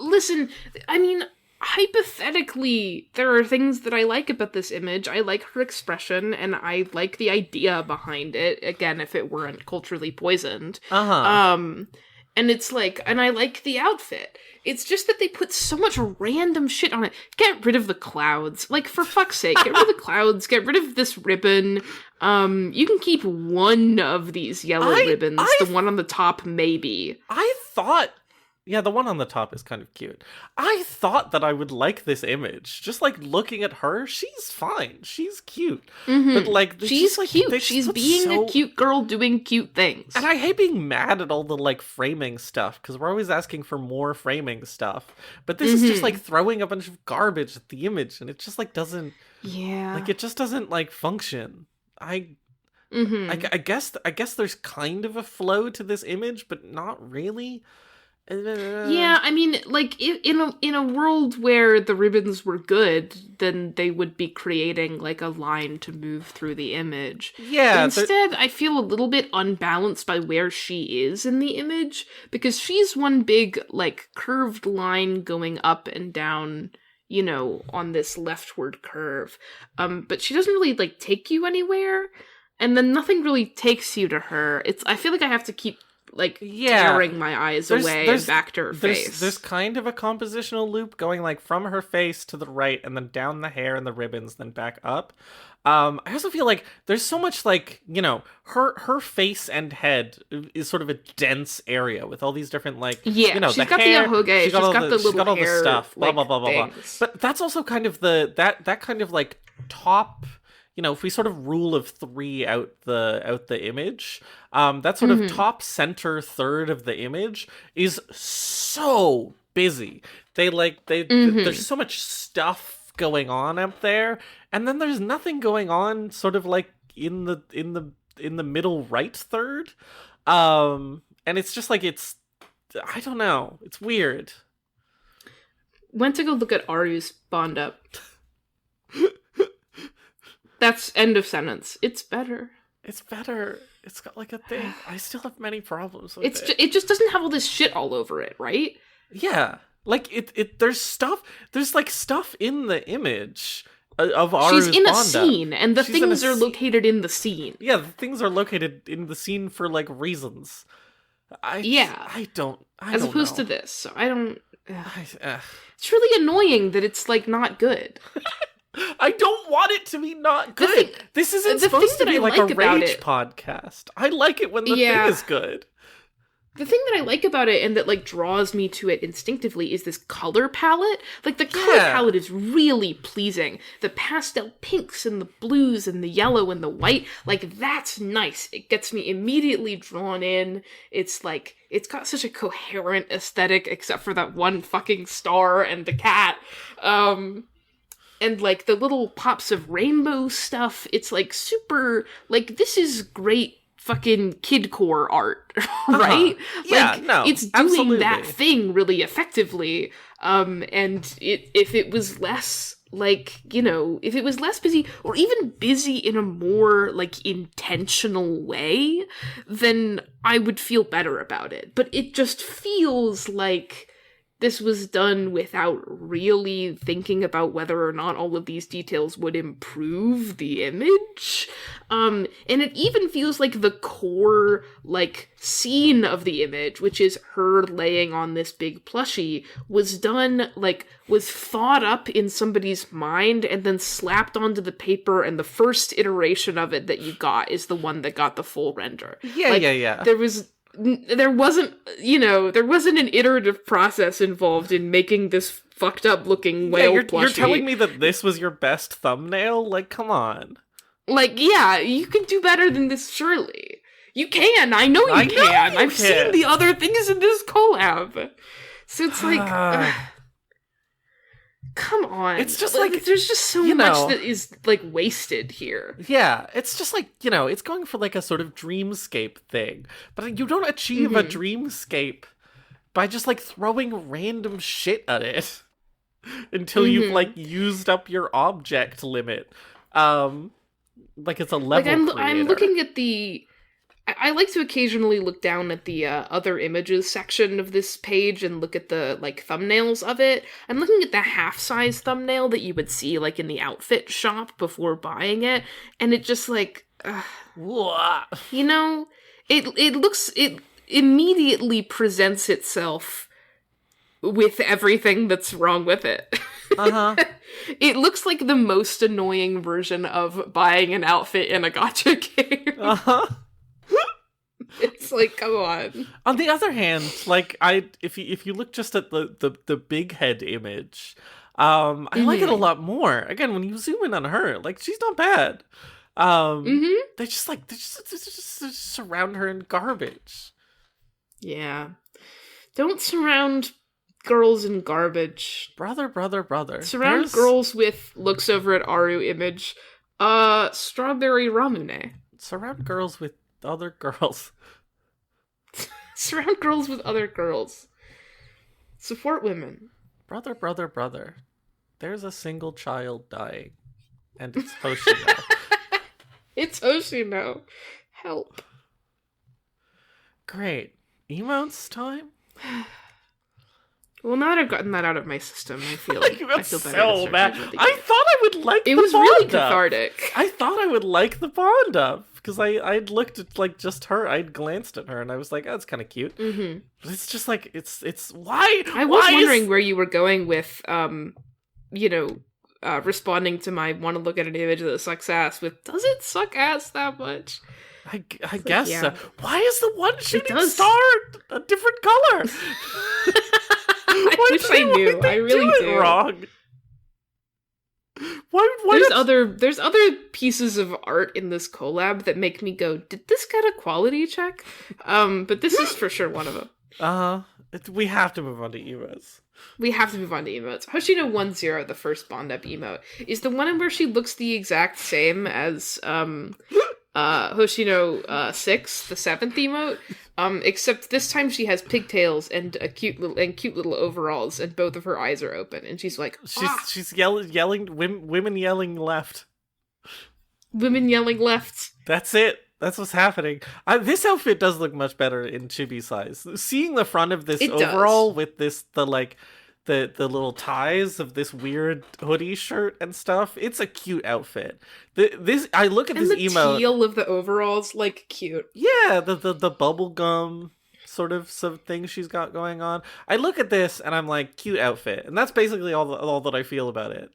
Listen, I mean, hypothetically, there are things that I like about this image. I like her expression, and I like the idea behind it. Again, if it weren't culturally poisoned. And it's like, and I like the outfit. It's just that they put so much random shit on it. Get rid of the clouds. Like, for fuck's sake, get rid of the clouds, get rid of this ribbon. You can keep one of these yellow ribbons, the one on the top, maybe. I thought... Yeah, the one on the top is kind of cute. I thought that I would like this image. Just, like, looking at her, she's fine. She's cute. But, like... She's like, cute. She's being a cute girl doing cute things. And I hate being mad at all the, like, framing stuff, because we're always asking for more framing stuff. But this is just, like, throwing a bunch of garbage at the image, and it just, like, doesn't... Yeah. Like, it just doesn't, like, function. I guess there's kind of a flow to this image, but not really. Yeah, I mean, like, in a world where the ribbons were good, then they would be creating, like, a line to move through the image. Yeah. But instead, I feel a little bit unbalanced by where she is in the image, because she's one big, like, curved line going up and down, you know, on this leftward curve. But she doesn't really, like, take you anywhere, and then nothing really takes you to her. I feel like I have to keep tearing my eyes away and back to her face. There's kind of a compositional loop going like from her face to the right and then down the hair and the ribbons, then back up. I also feel like there's so much like, you know, her face and head is sort of a dense area with all these different like, you know, she's the got hair, the ahoge, she's got the little she's got all hair, the stuff, blah, like, blah, blah, blah, blah. But that's also kind of that kind of like top, you know, if we sort of rule of 3 out the image, that sort of top center third of the image is so busy. There's so much stuff going on up there, and then there's nothing going on sort of like in the middle right third. And it's just like I don't know, it's weird. Went to go look at Aru's Bond Up. That's end of sentence. It's better. It's better. It's got like a thing. I still have many problems with it. It just doesn't have all this shit all over it, right? Yeah. Like there's stuff. There's like stuff in the image of Aru's She's in a Bonda. scene, and the things are located in the scene. Yeah, the things are located in the scene for like reasons. I don't As opposed know. to this, so I don't. It's really annoying that it's like not good. I don't want it to be not good. This isn't supposed to be like a rage podcast. I like it when the thing is good. The thing that I like about it and that like draws me to it instinctively is this color palette. Like the color palette is really pleasing. The pastel pinks and the blues and the yellow and the white, like that's nice. It gets me immediately drawn in. It's like, it's got such a coherent aesthetic except for that one fucking star and the cat. And, like, the little pops of rainbow stuff, it's, like, super, like, this is great fucking kidcore art, right? Yeah, like, no, it's doing absolutely. that thing really effectively, and if it was less, like, you know, if it was less busy, or even busy in a more, like, intentional way, then I would feel better about it. But it just feels like this was done without really thinking about whether or not all of these details would improve the image. And it even feels like the core, like, scene of the image, which is her laying on this big plushie, was done, like, was thought up in somebody's mind and then slapped onto the paper, and the first iteration of it that you got is the one that got the full render. Yeah. There wasn't an iterative process involved in making this fucked up looking whale plushie. You're telling me that this was your best thumbnail? Like, come on. Like, yeah, you can do better than this, surely. You can, I know you can. I've seen the other things in this collab. So it's like, come on. It's just like, there's just so much that is, like, wasted here. Yeah, it's just like, it's going for like a sort of dreamscape thing. But you don't achieve a dreamscape by just like throwing random shit at it until you've like used up your object limit. Like it's a level creator. I'm looking at the... I like to occasionally look down at the other images section of this page and look at the, like, thumbnails of it. I'm looking at the half-size thumbnail that you would see, like, in the outfit shop before buying it, and it just, like, it immediately presents itself with everything that's wrong with it. It looks like the most annoying version of buying an outfit in a gacha game. It's like, come on. On the other hand, like if you look just at the big head image, I like it a lot more. Again, when you zoom in on her, like she's not bad. They just surround her in garbage. Yeah. Don't surround girls in garbage. Brother. Surround girls with looks over at Aru image. Strawberry Ramune. Surround girls with other girls. Surround girls with other girls. Support women. Brother. There's a single child dying. And it's Hoshino. It's Hoshino. Help. Great. Emotes time? Well, now that I've gotten that out of my system, I feel better. So bad. I thought I would like it the was Bond really up. cathartic. I thought I would like the Bond up. Because I'd looked at, like, just her. I'd glanced at her, and I was like, oh, that's kind of cute. But it's just, like, it's why? I was wondering where you were going with, responding to my want to look at an image that sucks ass with, does it suck ass that much? I guess so. Why is the one shooting star a different color? I wish I knew. I really do. Wrong. There's other pieces of art in this collab that make me go, did this get a quality check? But this is for sure one of them. We have to move on to emotes. Hoshino 10, the first Bond up emote, is the one in where she looks the exact same as Hoshino 6, the 7th emote. Except this time she has pigtails and cute little overalls, and both of her eyes are open, and she's like, she's yelling, women yelling left. Women yelling left. That's it. That's what's happening. This outfit does look much better in chibi size. Seeing the front of this overall with the little ties of this weird hoodie shirt and stuff, it's a cute outfit. I look at this emote. The teal of the overalls, like, cute. Yeah, the bubblegum sort of some thing she's got going on. I look at this and I'm like, cute outfit, and that's basically all that I feel about it.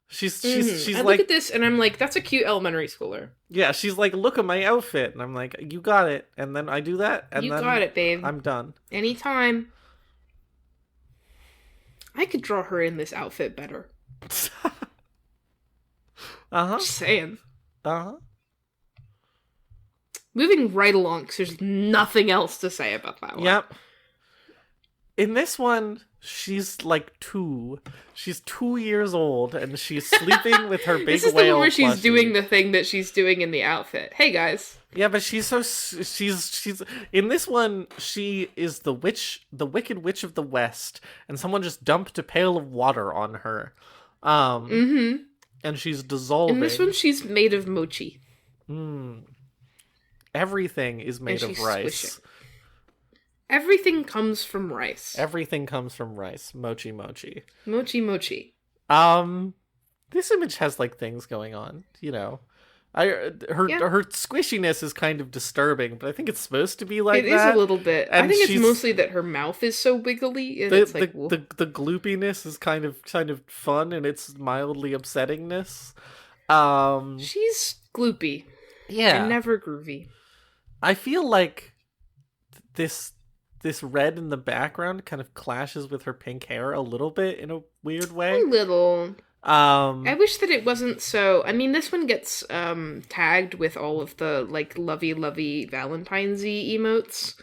She's I like, look at this and I'm like, that's a cute elementary schooler. Yeah, she's like, look at my outfit, and I'm like, you got it, and then I do that, and you then got it, babe. I'm done. Anytime. I could draw her in this outfit better. Just saying. Moving right along, because there's nothing else to say about that one. Yep. In this one, she's like 2. She's 2 years old, and she's sleeping with her big whale. This is the one where she's plushie. Doing the thing that she's doing in the outfit. Hey, guys. Yeah, but she's in this one, she is the wicked witch of the West, and someone just dumped a pail of water on her. And she's dissolving. In this one, she's made of mochi. Everything is made of rice. Squishing. Everything comes from rice. Everything comes from rice. Mochi mochi. Mochi mochi. This image has like things going on, you know. Her squishiness is kind of disturbing, but I think it's supposed to be like that. It is a little bit. And I think it's mostly that her mouth is so wiggly. And it's like, the gloopiness is kind of fun, and it's mildly upsettingness. She's gloopy. Yeah. And never groovy. I feel like this red in the background kind of clashes with her pink hair a little bit in a weird way. A little. I wish that it wasn't so. I mean, this one gets tagged with all of the like lovey Valentine's-y emotes,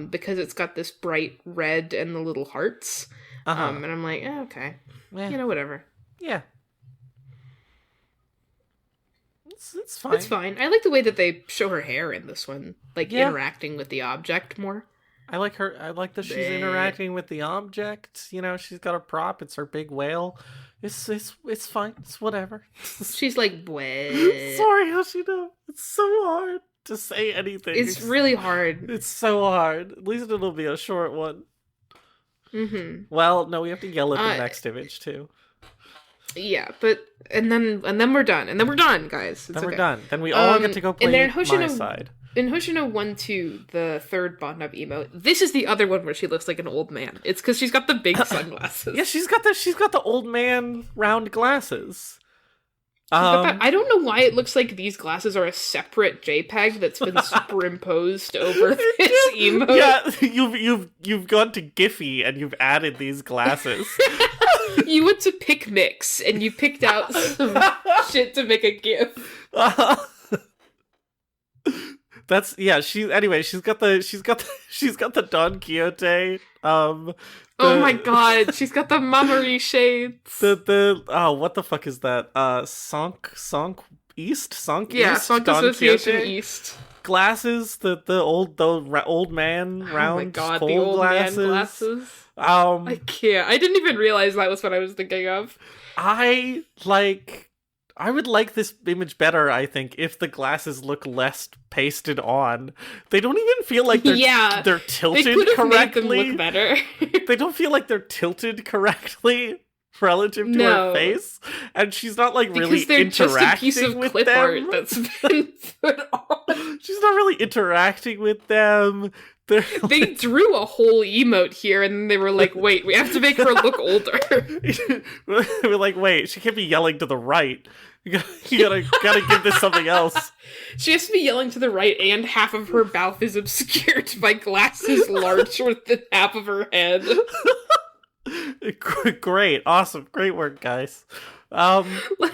because it's got this bright red and the little hearts. And I'm like, okay, whatever. Yeah, it's fine. It's fine. I like the way that they show her hair in this one, like interacting with the object more. I like her. I like that she's interacting with the object. You know, she's got a prop. It's her big whale. It's fine. It's whatever. She's like, bleh. Sorry, Hoshino. It's so hard to say anything. It's really hard. It's so hard. At least it'll be a short one. Mm-hmm. Well, no, we have to yell at the next image too. Yeah, but and then we're done. And then we're done, guys. We're done. Then we all get to go play my side. In Hoshino 1-2, the third Bond-Up emote, this is the other one where she looks like an old man. It's because she's got the big sunglasses. Yeah, she's got the old man round glasses. I don't know why it looks like these glasses are a separate JPEG that's been superimposed over this emote. Yeah, you've gone to Giphy and you've added these glasses. You went to PicMix and you picked out some shit to make a GIF. She's got the Don Quixote. Oh my god, she's got the mummery shades. What the fuck is that? Sonk East? Sonk Don Association Quixote? East. Glasses, the old man round oh my god, skull the old glasses. Man glasses. I can't. I didn't even realize that was what I was thinking of. I would like this image better, I think, if the glasses look less pasted on. They don't even feel like they're tilted they could have correctly. Made them look better. They don't feel like they're tilted correctly relative to her face. And she's not like really interacting just a piece of with clip them. art that's been put on. She's not really interacting with them. They drew a whole emote here, and then they were like, wait, we have to make her look older. We're like, wait, she can't be yelling to the right. You gotta give this something else. She has to be yelling to the right, and half of her mouth is obscured by glasses larger than half of her head. Great, awesome, great work, guys. Let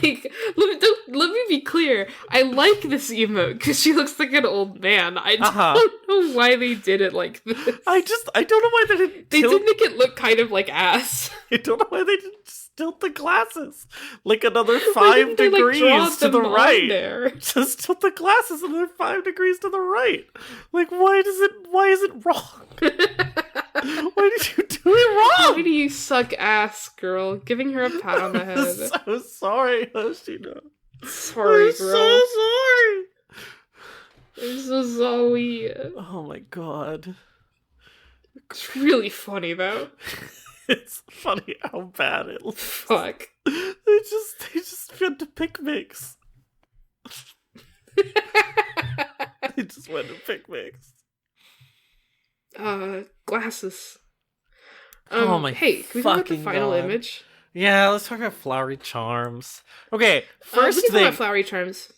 me be clear. I like this emote because she looks like an old man. I don't know why they did it like this. I don't know why they didn't. They did make it look kind of like ass. I don't know why they didn't just tilt the glasses like another 5 degrees to the right. There? Just tilt the glasses another 5 degrees to the right. Like, why is it wrong? Why did you do it wrong? Why do you suck ass, girl? Giving her a pat on the head. I'm so sorry, Hoshino. Sorry, girl. I'm so sorry. I'm so sorry. Oh my god. It's really funny, though. It's funny how bad it looks. Fuck. They just went to PicMix. They just went to PicMix. Glasses. Oh my hey, can we talk about the final image? Yeah, let's talk about flowery charms. Okay, first we can thing. talk about flowery charms.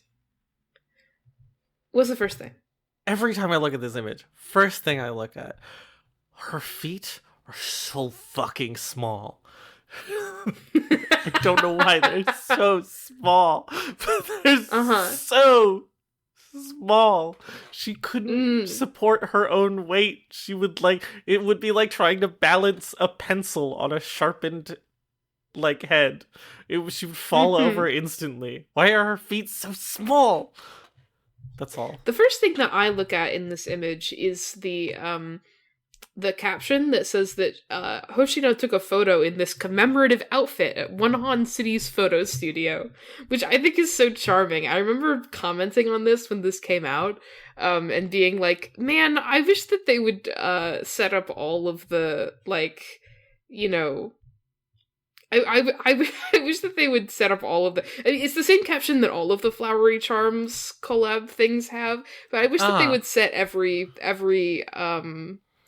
What's the first thing? Every time I look at this image, first thing I look at, her feet are so fucking small. I don't know why they're so small, but they're so small. She couldn't support her own weight. It would be like trying to balance a pencil on a sharpened head. She would fall over instantly. Why are her feet so small? That's all. The first thing that I look at in this image is the the caption that says that Hoshino took a photo in this commemorative outfit at Wonhan City's photo studio, which I think is so charming. I remember commenting on this when this came out, and being like, man, I wish that they would set up all of the, like, you know... I wish that they would set up all of the... I mean, it's the same caption that all of the Flowery Charms collab things have, but I wish that they would set every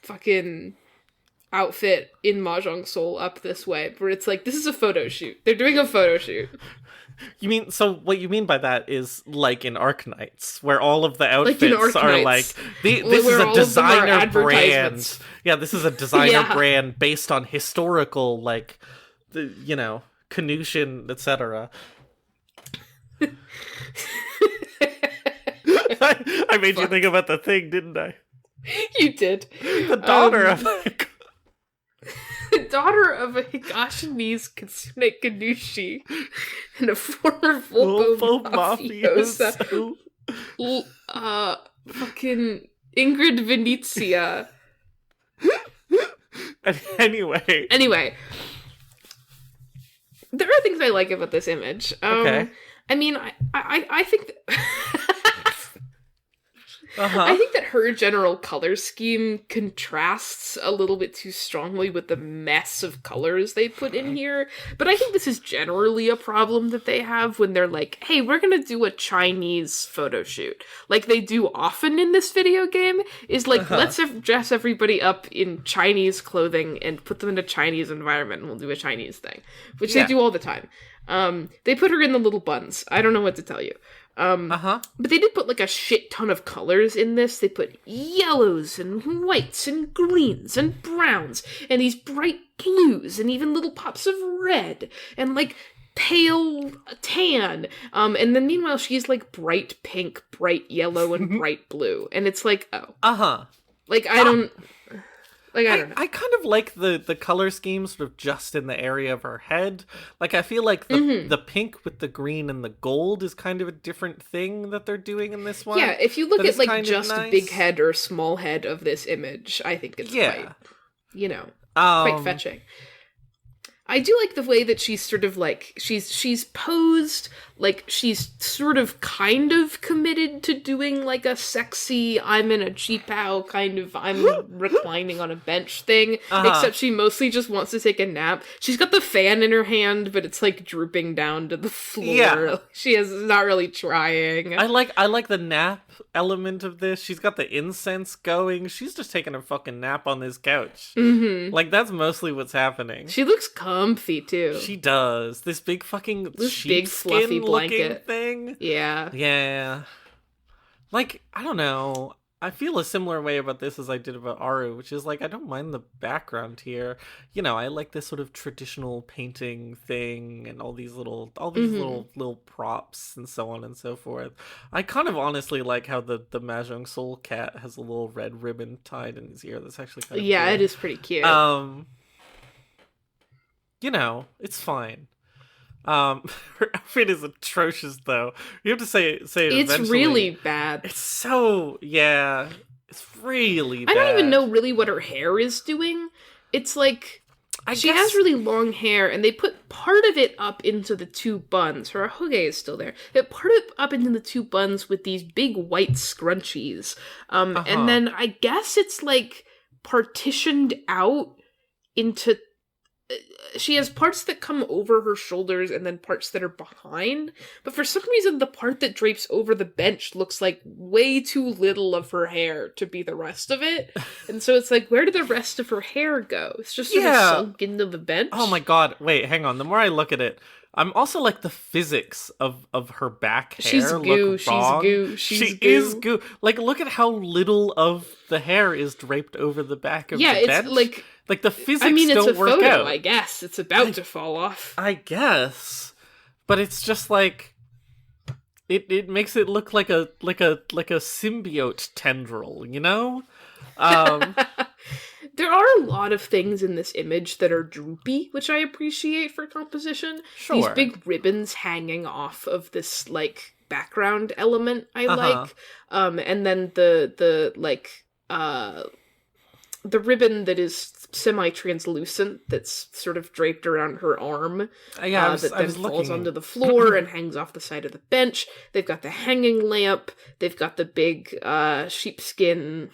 fucking outfit in Mahjong Soul up this way, where it's like, this is a photo shoot. They're doing a photo shoot. You mean, so what you mean by that is like in Arknights, where all of the outfits are like, this is a designer brand. Yeah, this is a designer brand based on historical, like, you know, Canutian, etc. I made you think about the thing, didn't I? You did. The daughter of the daughter of a Higashinese Kitsune Kanushi and a former Volpo mafiosa. Fucking Ingrid Venezia. Anyway. There are things I like about this image. Okay. I mean, I think that I think that her general color scheme contrasts a little bit too strongly with the mess of colors they put in here. But I think this is generally a problem that they have when they're like, hey, we're gonna do a Chinese photo shoot. Like they do often in this video game, is like, let's dress everybody up in Chinese clothing and put them in a Chinese environment and we'll do a Chinese thing. Which they do all the time. They put her in the little buns. I don't know what to tell you. But they did put like a shit ton of colors in this. They put yellows and whites and greens and browns and these bright blues and even little pops of red and like pale tan. And then meanwhile she's like bright pink, bright yellow, and bright blue. And it's like, oh. Like I don't know. I kind of like the color scheme sort of just in the area of her head. Like, I feel like the pink with the green and the gold is kind of a different thing that they're doing in this one. Yeah, if you look at, like, just nice. big head or small head of this image, I think it's quite, you know, quite fetching. I do like the way that she's sort of, like, she's posed, like, she's sort of kind of committed to doing, like, a sexy, I'm in a cheapao kind of, I'm reclining on a bench thing, except she mostly just wants to take a nap. She's got the fan in her hand, but it's, like, drooping down to the floor. Yeah. She is not really trying. I like the nap element of this. She's got the incense going. She's just taking a fucking nap on this couch. Like, that's mostly what's happening. She looks comfy, too. She does. This big fucking big fluffy blanket thing. Yeah. Like, I don't know. I feel a similar way about this as I did about Aru, which is like, I don't mind the background here. You know, I like this sort of traditional painting thing and all these little props and so on and so forth. I kind of honestly like how the Mahjong Soul cat has a little red ribbon tied in his ear. That's actually kind of cool. It is pretty cute. You know, it's fine. Her outfit is atrocious, though. You have to say it it's eventually. Really bad. It's so, it's really bad. I don't even know really what her hair is doing. It's like, she has really long hair, and they put part of it up into the two buns. Her ahoge is still there. They put part of it up into the two buns with these big white scrunchies. And then I guess it's like partitioned out into... She has parts that come over her shoulders and then parts that are behind. But for some reason, the part that drapes over the bench looks like way too little of her hair to be the rest of it. And so it's like, where did the rest of her hair go? It's just sort of sunk into the bench. Oh my god. Wait, hang on. The more I look at it, I'm also like the physics of her back hair. She's goo. Look wrong. She is goo. Like, look at how little of the hair is draped over the back of the bench. Yeah, it's like the physics don't work out. It's a photo, I guess. It's about to fall off. I guess. But it's just like it makes it look like a symbiote tendril, you know? There are a lot of things in this image that are droopy, which I appreciate for composition. Sure. These big ribbons hanging off of this, like, background element I like. And then the the ribbon that is semi-translucent that's sort of draped around her arm that then falls onto the floor and hangs off the side of the bench. They've got the hanging lamp. They've got the big sheepskin,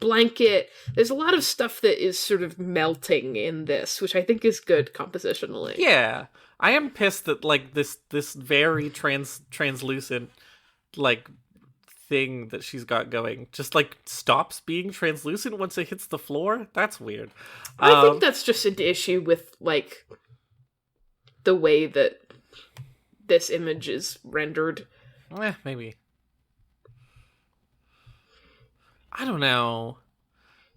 blanket. There's a lot of stuff that is sort of melting in this, which I think is good compositionally. Yeah. I am pissed that, like, this very translucent, like, thing that she's got going just, like, stops being translucent once it hits the floor. That's weird. I think that's just an issue with, like, the way that this image is rendered. Maybe. I don't know.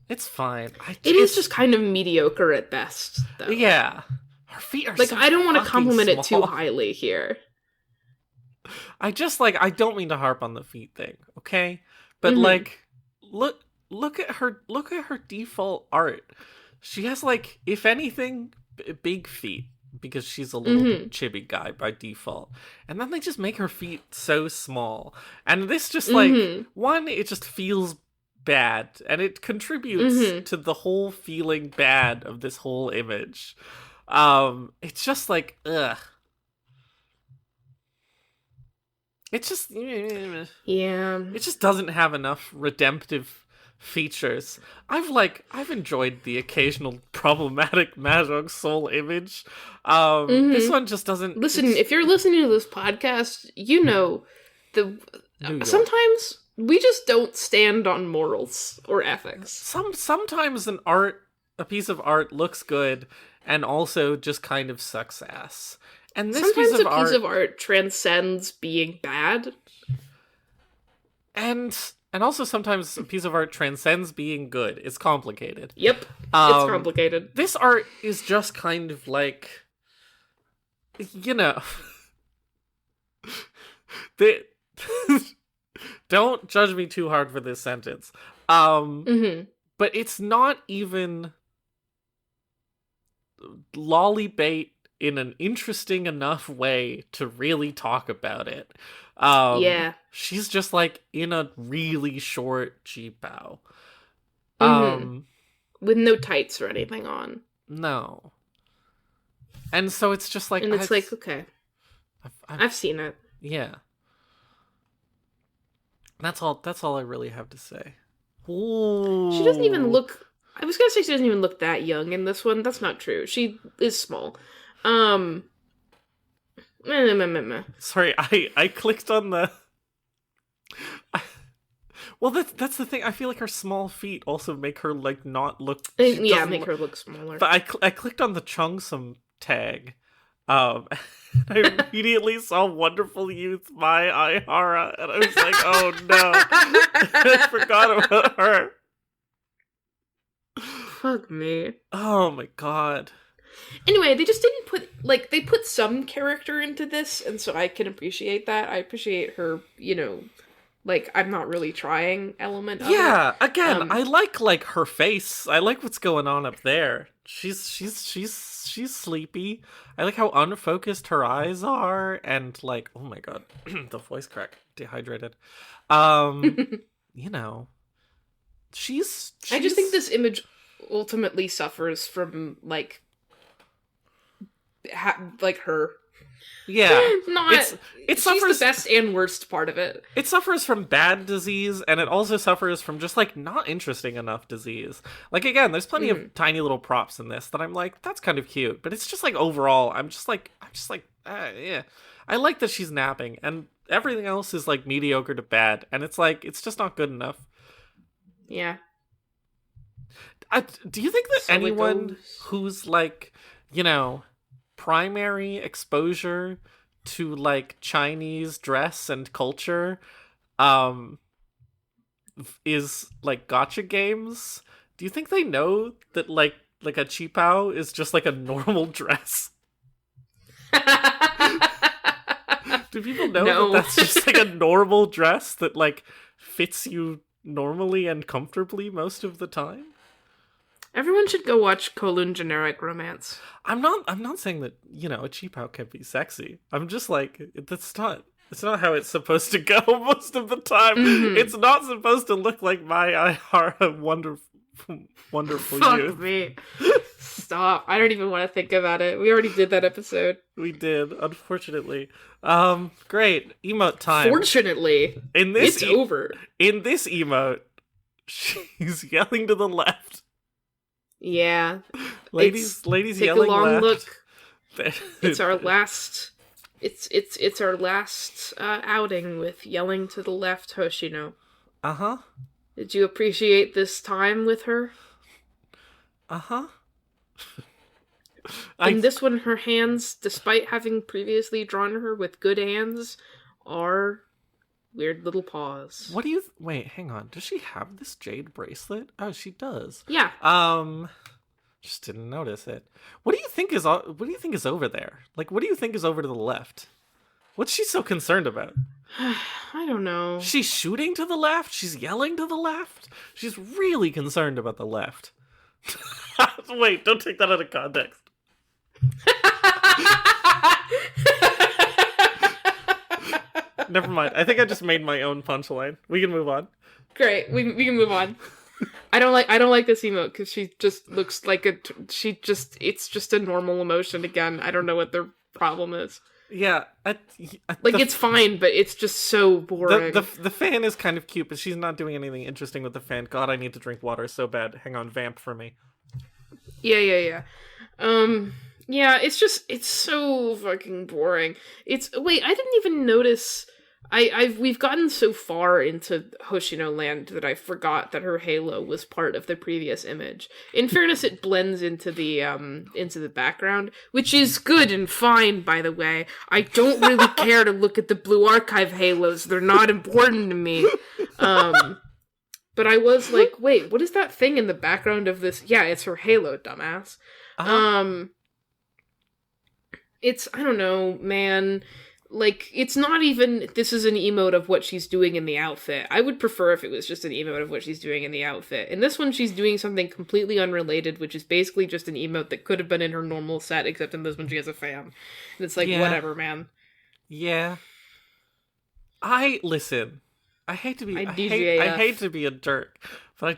It's fine. It is just kind of mediocre at best, though. Yeah. Her feet are like, so I don't want to compliment small. it too highly here. I don't mean to harp on the feet thing, okay? But like, look at her default art. She has, like, if anything, big feet, because she's a little chibi guy by default. And then they just make her feet so small. And this just, like, one, it just feels bad, and it contributes to the whole feeling bad of this whole image. It's just like, ugh. It's just, yeah. It just doesn't have enough redemptive features. I've enjoyed the occasional problematic Mahjong Soul image. This one just doesn't. Listen, if you're listening to this podcast, sometimes we just don't stand on morals or ethics. Sometimes a piece of art looks good and also just kind of sucks ass. And this sometimes piece piece of art transcends being bad. And also sometimes a piece of art transcends being good. It's complicated. Yep. It's complicated. This art is just kind of like, don't judge me too hard for this sentence. But it's not even lollybait in an interesting enough way to really talk about it. Yeah. She's just, like, in a really short cheapao. With no tights or anything on. No. And so it's just like... And it's like, okay. I've seen it. Yeah. That's all I really have to say. Ooh. She doesn't even look... I was gonna say she doesn't even look that young in this one. That's not true. She is small. Sorry, I clicked on the... Well, that's the thing. I feel like her small feet also make her, like, not look... Yeah, make her look smaller. But I clicked on the Cheongsam tag. I immediately saw Wonderful Youth by Aihara, and I was like, oh no. I forgot about her. Fuck me. Oh my god. Anyway, they just didn't put, like, they put some character into this, and so I can appreciate that. I appreciate her, like, I'm not really trying element of it. Yeah, again, I like her face. I like what's going on up there. She's sleepy. I like how unfocused her eyes are, and, like, oh my god, the voice crack, dehydrated. She's I just think this image ultimately suffers from, like, her. Yeah. It suffers the best and worst part of it. It suffers from bad disease, and it also suffers from just, like, not interesting enough disease. Like, again, there's plenty of tiny little props in this that I'm like, that's kind of cute. But it's just, like, overall, I'm just like, yeah. I like that she's napping, and everything else is, like, mediocre to bad. And it's like, it's just not good enough. Yeah. Do you think that anyone who's, like, primary exposure to, like, Chinese dress and culture is, like, gacha games, do you think they know that, like a qipao is just, like, a normal dress? Do people know that that's just, like, a normal dress that, like, fits you normally and comfortably most of the time? Everyone should go watch Kowloon Generic Romance. I'm not saying that, a cheapao can be sexy. I'm just like, it's It's not how it's supposed to go most of the time. Mhm. It's not supposed to look like my wonderful Fuck youth. me. Stop. I don't even want to think about it. We already did that episode. We did, unfortunately. Great. Emote time. Fortunately, In this it's over. In this emote, she's yelling to the left. Yeah. Ladies Take yelling a long left. look. It's our last. It's our last outing with yelling to the left, Hoshino. Uh-huh. Did you appreciate this time with her? Uh-huh. In this one, her hands, despite having previously drawn her with good hands, are weird little paws. What do you... Wait, hang on. Does she have this jade bracelet? Oh, she does. Yeah. Just didn't notice it. What do you think is over there? Like, what do you think is over to the left? What's she so concerned about? I don't know. She's shooting to the left? She's yelling to the left? She's really concerned about the left. Wait, don't take that out of context. Never mind. I think I just made my own punchline. We can move on. Great. We can move on. I don't like this emote because she just looks like it's just a normal emotion again. I don't know what their problem is. Yeah, it's fine, but it's just so boring. The fan is kind of cute, but she's not doing anything interesting with the fan. God, I need to drink water so bad. Hang on, vamp for me. Yeah. Yeah, it's so fucking boring. Wait, I didn't even notice. We've gotten so far into Hoshino land that I forgot that her halo was part of the previous image. In fairness, it blends into the background, which is good and fine, by the way. I don't really care to look at the Blue Archive halos. They're not important to me. But I was like, wait, what is that thing in the background of this? Yeah, it's her halo, dumbass. It's, I don't know, man. Like, it's not even, this is an emote of what she's doing in the outfit. I would prefer if it was just an emote of what she's doing in the outfit. In this one, she's doing something completely unrelated, which is basically just an emote that could have been in her normal set, except in this one she has a fan. And it's like, whatever, man. Yeah. Listen. I hate to be I hate to be a jerk, but I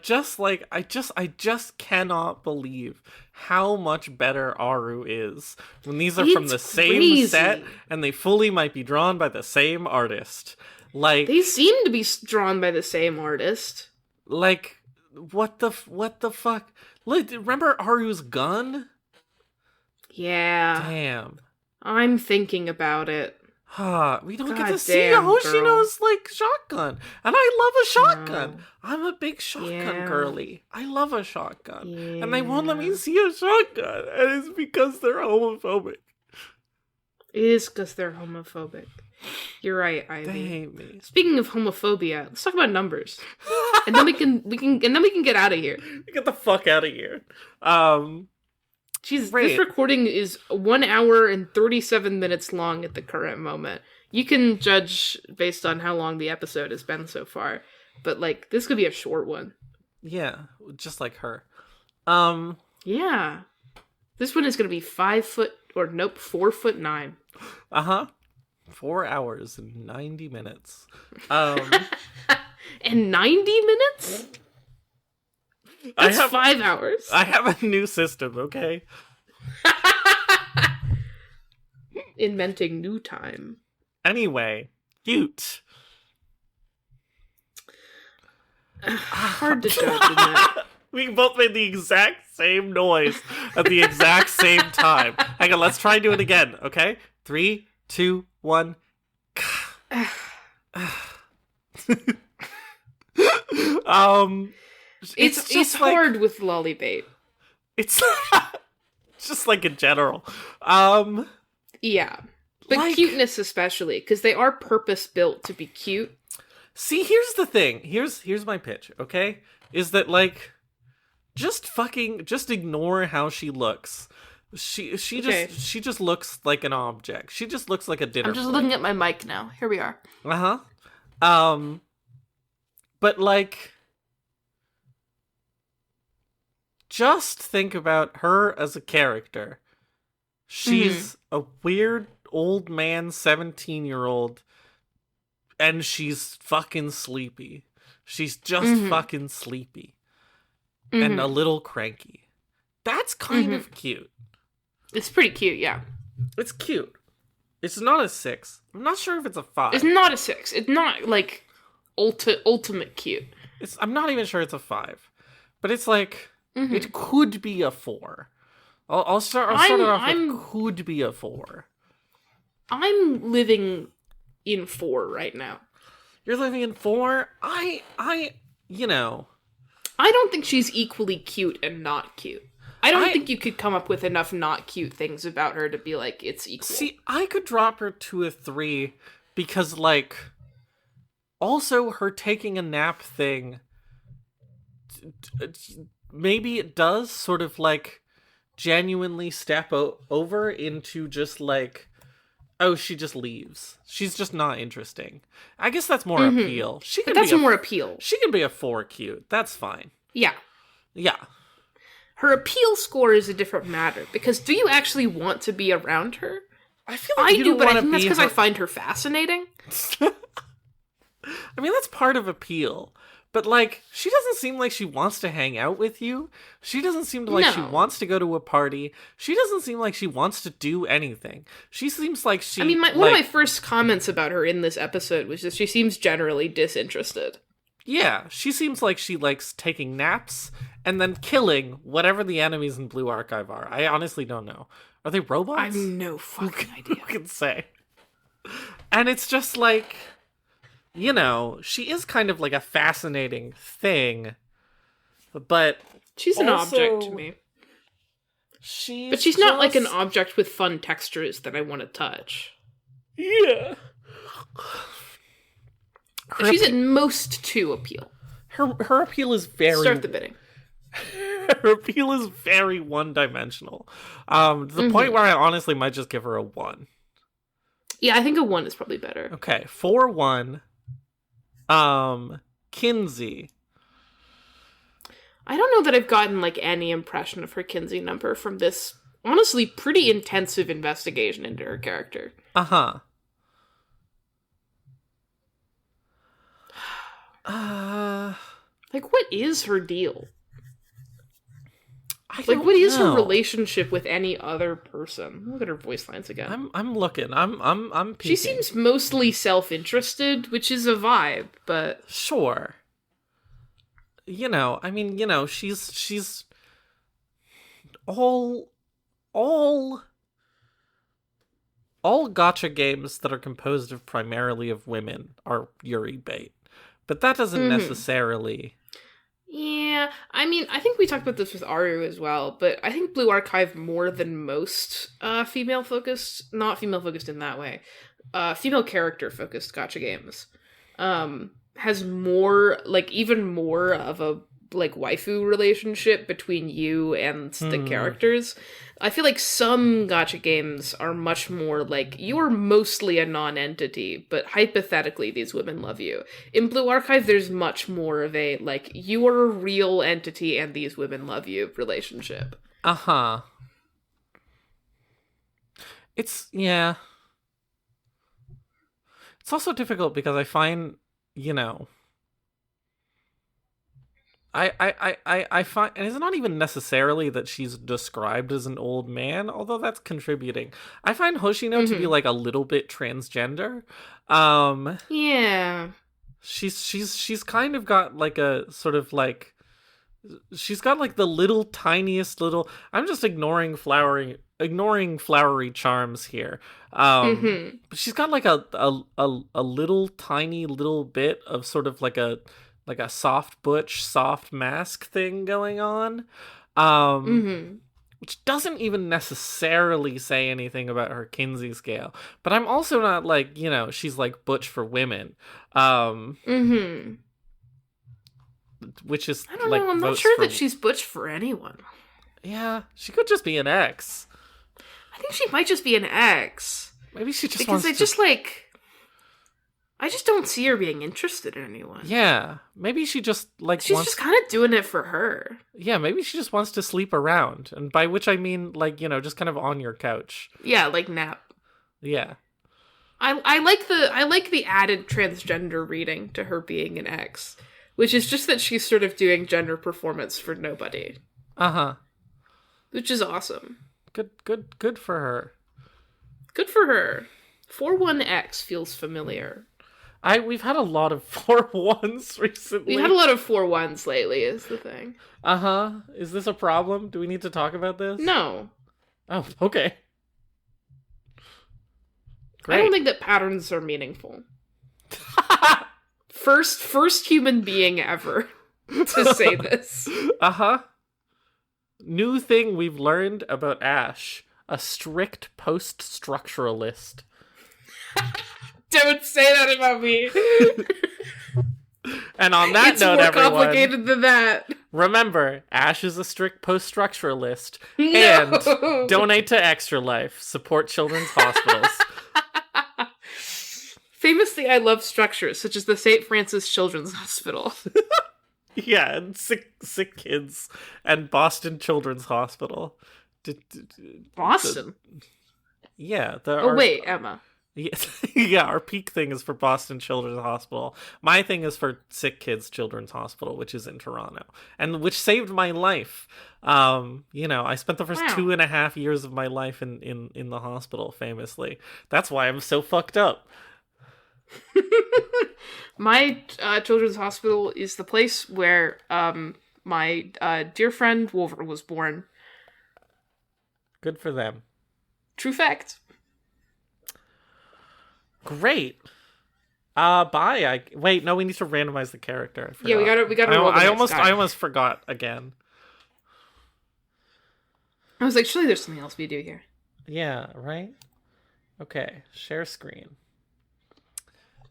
just cannot believe how much better Aru is when these are from the same set and they fully might be drawn by the same artist. Like, they seem to be drawn by the same artist. Like, what the fuck? Look, remember Aru's gun? Yeah. Damn. I'm thinking about it. We don't get to see Hoshino's, like, shotgun. And I love a shotgun. No. I'm a big shotgun girly. I love a shotgun. Yeah. And they won't let me see a shotgun. And it's because they're homophobic. It is because they're homophobic. You're right, Ivy. They hate me. Speaking of homophobia, let's talk about numbers. And then we can get out of here. Get the fuck out of here. Jesus, this recording is 1 hour and 37 minutes long at the current moment. You can judge based on how long the episode has been so far. But, like, this could be a short one. Yeah, just like her. Yeah. This one is going to be 4'9". Uh-huh. 4 hours and 90 minutes. And 90 minutes? That's 5 hours. I have a new system, okay? Inventing new time. Anyway, cute. Hard to judge, isn't it? We both made the exact same noise at the exact same time. Hang on, let's try and do it again, okay? 3, 2, 1. It's hard with lollybait. It's just like in general. Yeah. But like, cuteness especially, because they are purpose-built to be cute. See, here's the thing. Here's my pitch, okay? Is that, like, just ignore how she looks. She just looks like an object. She just looks like a dinner I'm just plate. looking at my mic now. Here we are. Uh-huh. But, like, just think about her as a character. She's a weird old man, 17-year-old, and she's fucking sleepy. She's just fucking sleepy. And a little cranky. That's kind of cute. It's pretty cute, yeah. It's cute. It's not a 6. I'm not sure if it's a 5. It's not a 6. It's not, like, ultimate cute. I'm not even sure it's a 5. But it's like, it could be a 4. I'll start it off with could be a 4. I'm living in 4 right now. You're living in 4? You know. I don't think she's equally cute and not cute. I don't think you could come up with enough not cute things about her to be like, it's equal. See, I could drop her to a 3 because, like, also her taking a nap thing, maybe it does sort of, like, genuinely step over into just, like, oh, she just leaves. She's just not interesting. I guess that's more appeal. That's more appeal. She can be a 4 cute. That's fine. Yeah. Yeah. Her appeal score is a different matter, because do you actually want to be around her? I feel like I do, but I think that's because I find her fascinating. I mean, that's part of appeal. But, like, she doesn't seem like she wants to hang out with you. She doesn't seem like she wants to go to a party. She doesn't seem like she wants to do anything. She seems like she... I mean, one of my first comments about her in this episode was just she seems generally disinterested. Yeah, she seems like she likes taking naps and then killing whatever the enemies in Blue Archive are. I honestly don't know. Are they robots? I have no fucking idea. Who can say? And it's just like... You know, she is kind of like a fascinating thing, but she's an object to me. But she's not like an object with fun textures that I want to touch. Yeah. She's at most 2 appeal. Her appeal is very... Start the bidding. Her appeal is very one-dimensional. To the point where I honestly might just give her a 1. Yeah, I think a 1 is probably better. Okay, 4-1. Kinsey. I don't know that I've gotten, like, any impression of her Kinsey number from this, honestly, pretty intensive investigation into her character. Uh-huh. Like, what is her deal? What is her relationship with any other person? Look at her voice lines again. I'm looking. I'm peeking. She seems mostly self-interested, which is a vibe, but sure. You know, I mean, you know, she's all gacha games that are composed of primarily of women are Yuri bait. But that doesn't necessarily... Yeah, I mean, I think we talked about this with Aru as well, but I think Blue Archive, more than most female-focused, not female-focused in that way, female character-focused gacha games, has more, like, even more of a, like, waifu relationship between you and the characters. I feel like some gacha games are much more like, you're mostly a non-entity, but hypothetically these women love you. In Blue Archive, there's much more of a, like, you are a real entity and these women love you relationship. Uh-huh. Yeah. It's also difficult because I find, you know... I find, and it's not even necessarily that she's described as an old man, although that's contributing. I find Hoshino to be like a little bit transgender. Yeah. She's kind of got like a sort of like, she's got like the little tiniest little, I'm just ignoring flowery charms here. But she's got like a little tiny little bit of sort of like a soft butch, soft mask thing going on. Which doesn't even necessarily say anything about her Kinsey scale. But I'm also not like, you know, she's like butch for women. Which is, I don't like, know, I'm not sure that she's butch for anyone. Yeah, she could just be an ex. I think she might just be an ex. Maybe she just because I just don't see her being interested in anyone. Yeah, maybe she just she's just kind of doing it for her. Yeah, maybe she just wants to sleep around, and by which I mean, like, you know, just kind of on your couch. Yeah, like nap. Yeah. I like the added transgender reading to her being an X, which is just that she's sort of doing gender performance for nobody. Uh-huh. Which is awesome. Good for her. Good for her. 41X feels familiar. We've had a lot of 4-1s recently. We've had a lot of 4-1s lately, is the thing. Uh-huh. Is this a problem? Do we need to talk about this? No. Oh, okay. Great. I don't think that patterns are meaningful. First human being ever to say this. Uh-huh. New thing we've learned about Ash. A strict post-structuralist. Don't say that about me. And on that it's note, more everyone, complicated than that. remember, Ash is a strict post-structuralist. No. And donate to Extra Life. Support children's hospitals. Famously, I love structures, such as the St. Francis Children's Hospital. Yeah, and sick kids. And Boston Children's Hospital. Boston? Yeah. Wait, Emma. Yeah, our peak thing is for Boston Children's Hospital. My thing is for Sick Kids Children's Hospital, which is in Toronto, and which saved my life. I spent the first 2.5 years of my life in the hospital, famously. That's why I'm so fucked up. My children's hospital is the place where my dear friend Wolver was born. Good for them. True fact. Great. Bye. Wait, no, we need to randomize the character. I Yeah, we gotta roll the next guy. I almost forgot again. I was like, surely there's something else we do here. Yeah, right? Okay, share screen.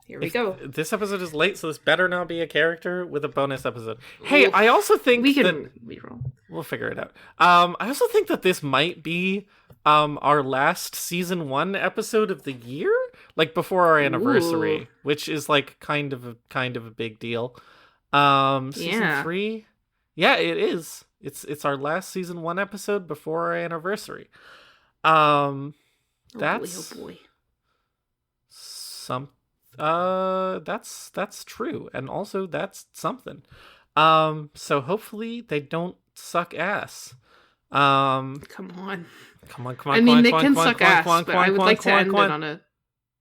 Here we go. This episode is late, so this better not be a character with a bonus episode. Hey, I also think we can reroll. We'll figure it out. I also think that this might be our last season 1 episode of the year, like before our anniversary, which is like kind of a big deal. Season 3, yeah, it is. It's our last season 1 episode before our anniversary. That's oh boy. That's true, and also that's something. So hopefully they don't suck ass. Come on. I mean, they can suck ass, but I would like to end it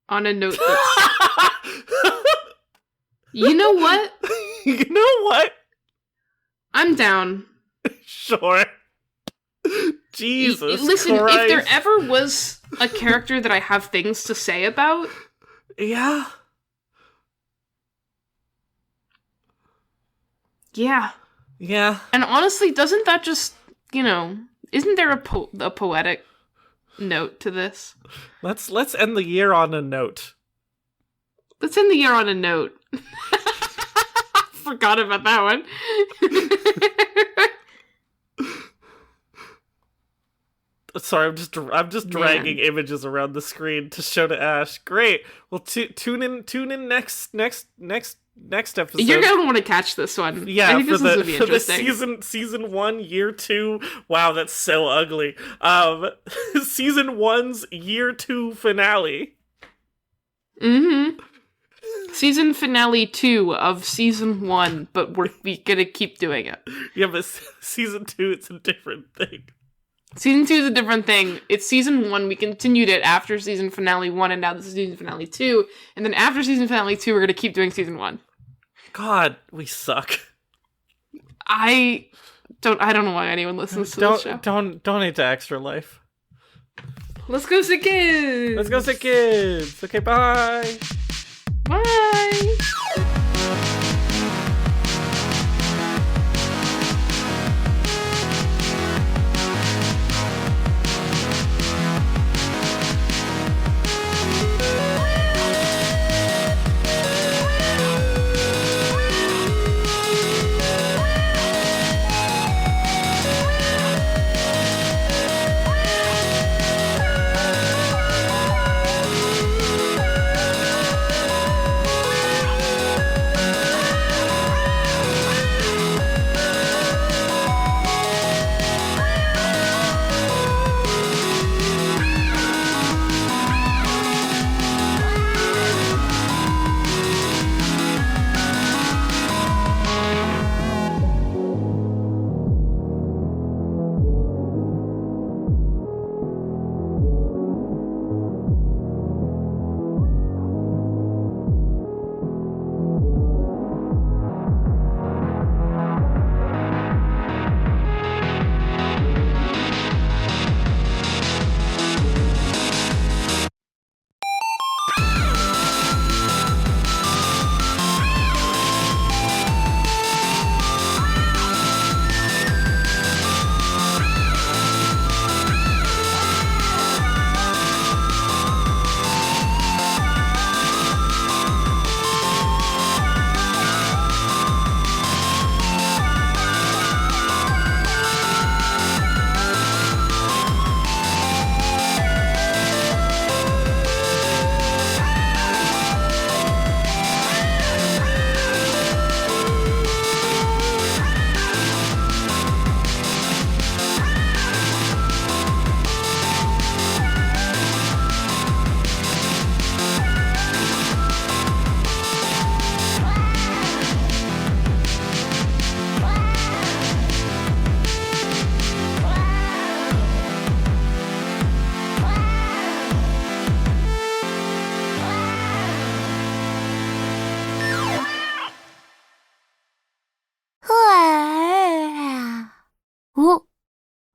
on a note that's... You know what? You know what? I'm down. Sure. Jesus Listen, Christ. if there ever was a character that I have things to say about... Yeah. Yeah. Yeah. And honestly, doesn't that just, isn't there a poetic note to this? Let's end the year on a note. Let's end the year on a note. Forgot about that one. Sorry, I'm just dragging images around the screen to show to Ash. Great. Well, tune in next episode. You're gonna want to catch this one. Yeah, I think this is gonna be for the interesting. season 1, year 2. Wow, that's so ugly. Season 1's year 2 finale. Mm-hmm. Season finale 2 of season 1, but we're gonna keep doing it. Yeah, but season 2, it's a different thing. Season 2 is a different thing. It's season 1. We continued it after season finale 1, and now this is season finale 2. And then after season finale 2, we're going to keep doing season 1. God, we suck. I don't know why anyone listens to this show. Don't donate to Extra Life. Let's go Sick Kids! Let's go Sick Kids! Okay, bye! Bye!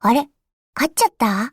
あれ勝っちゃった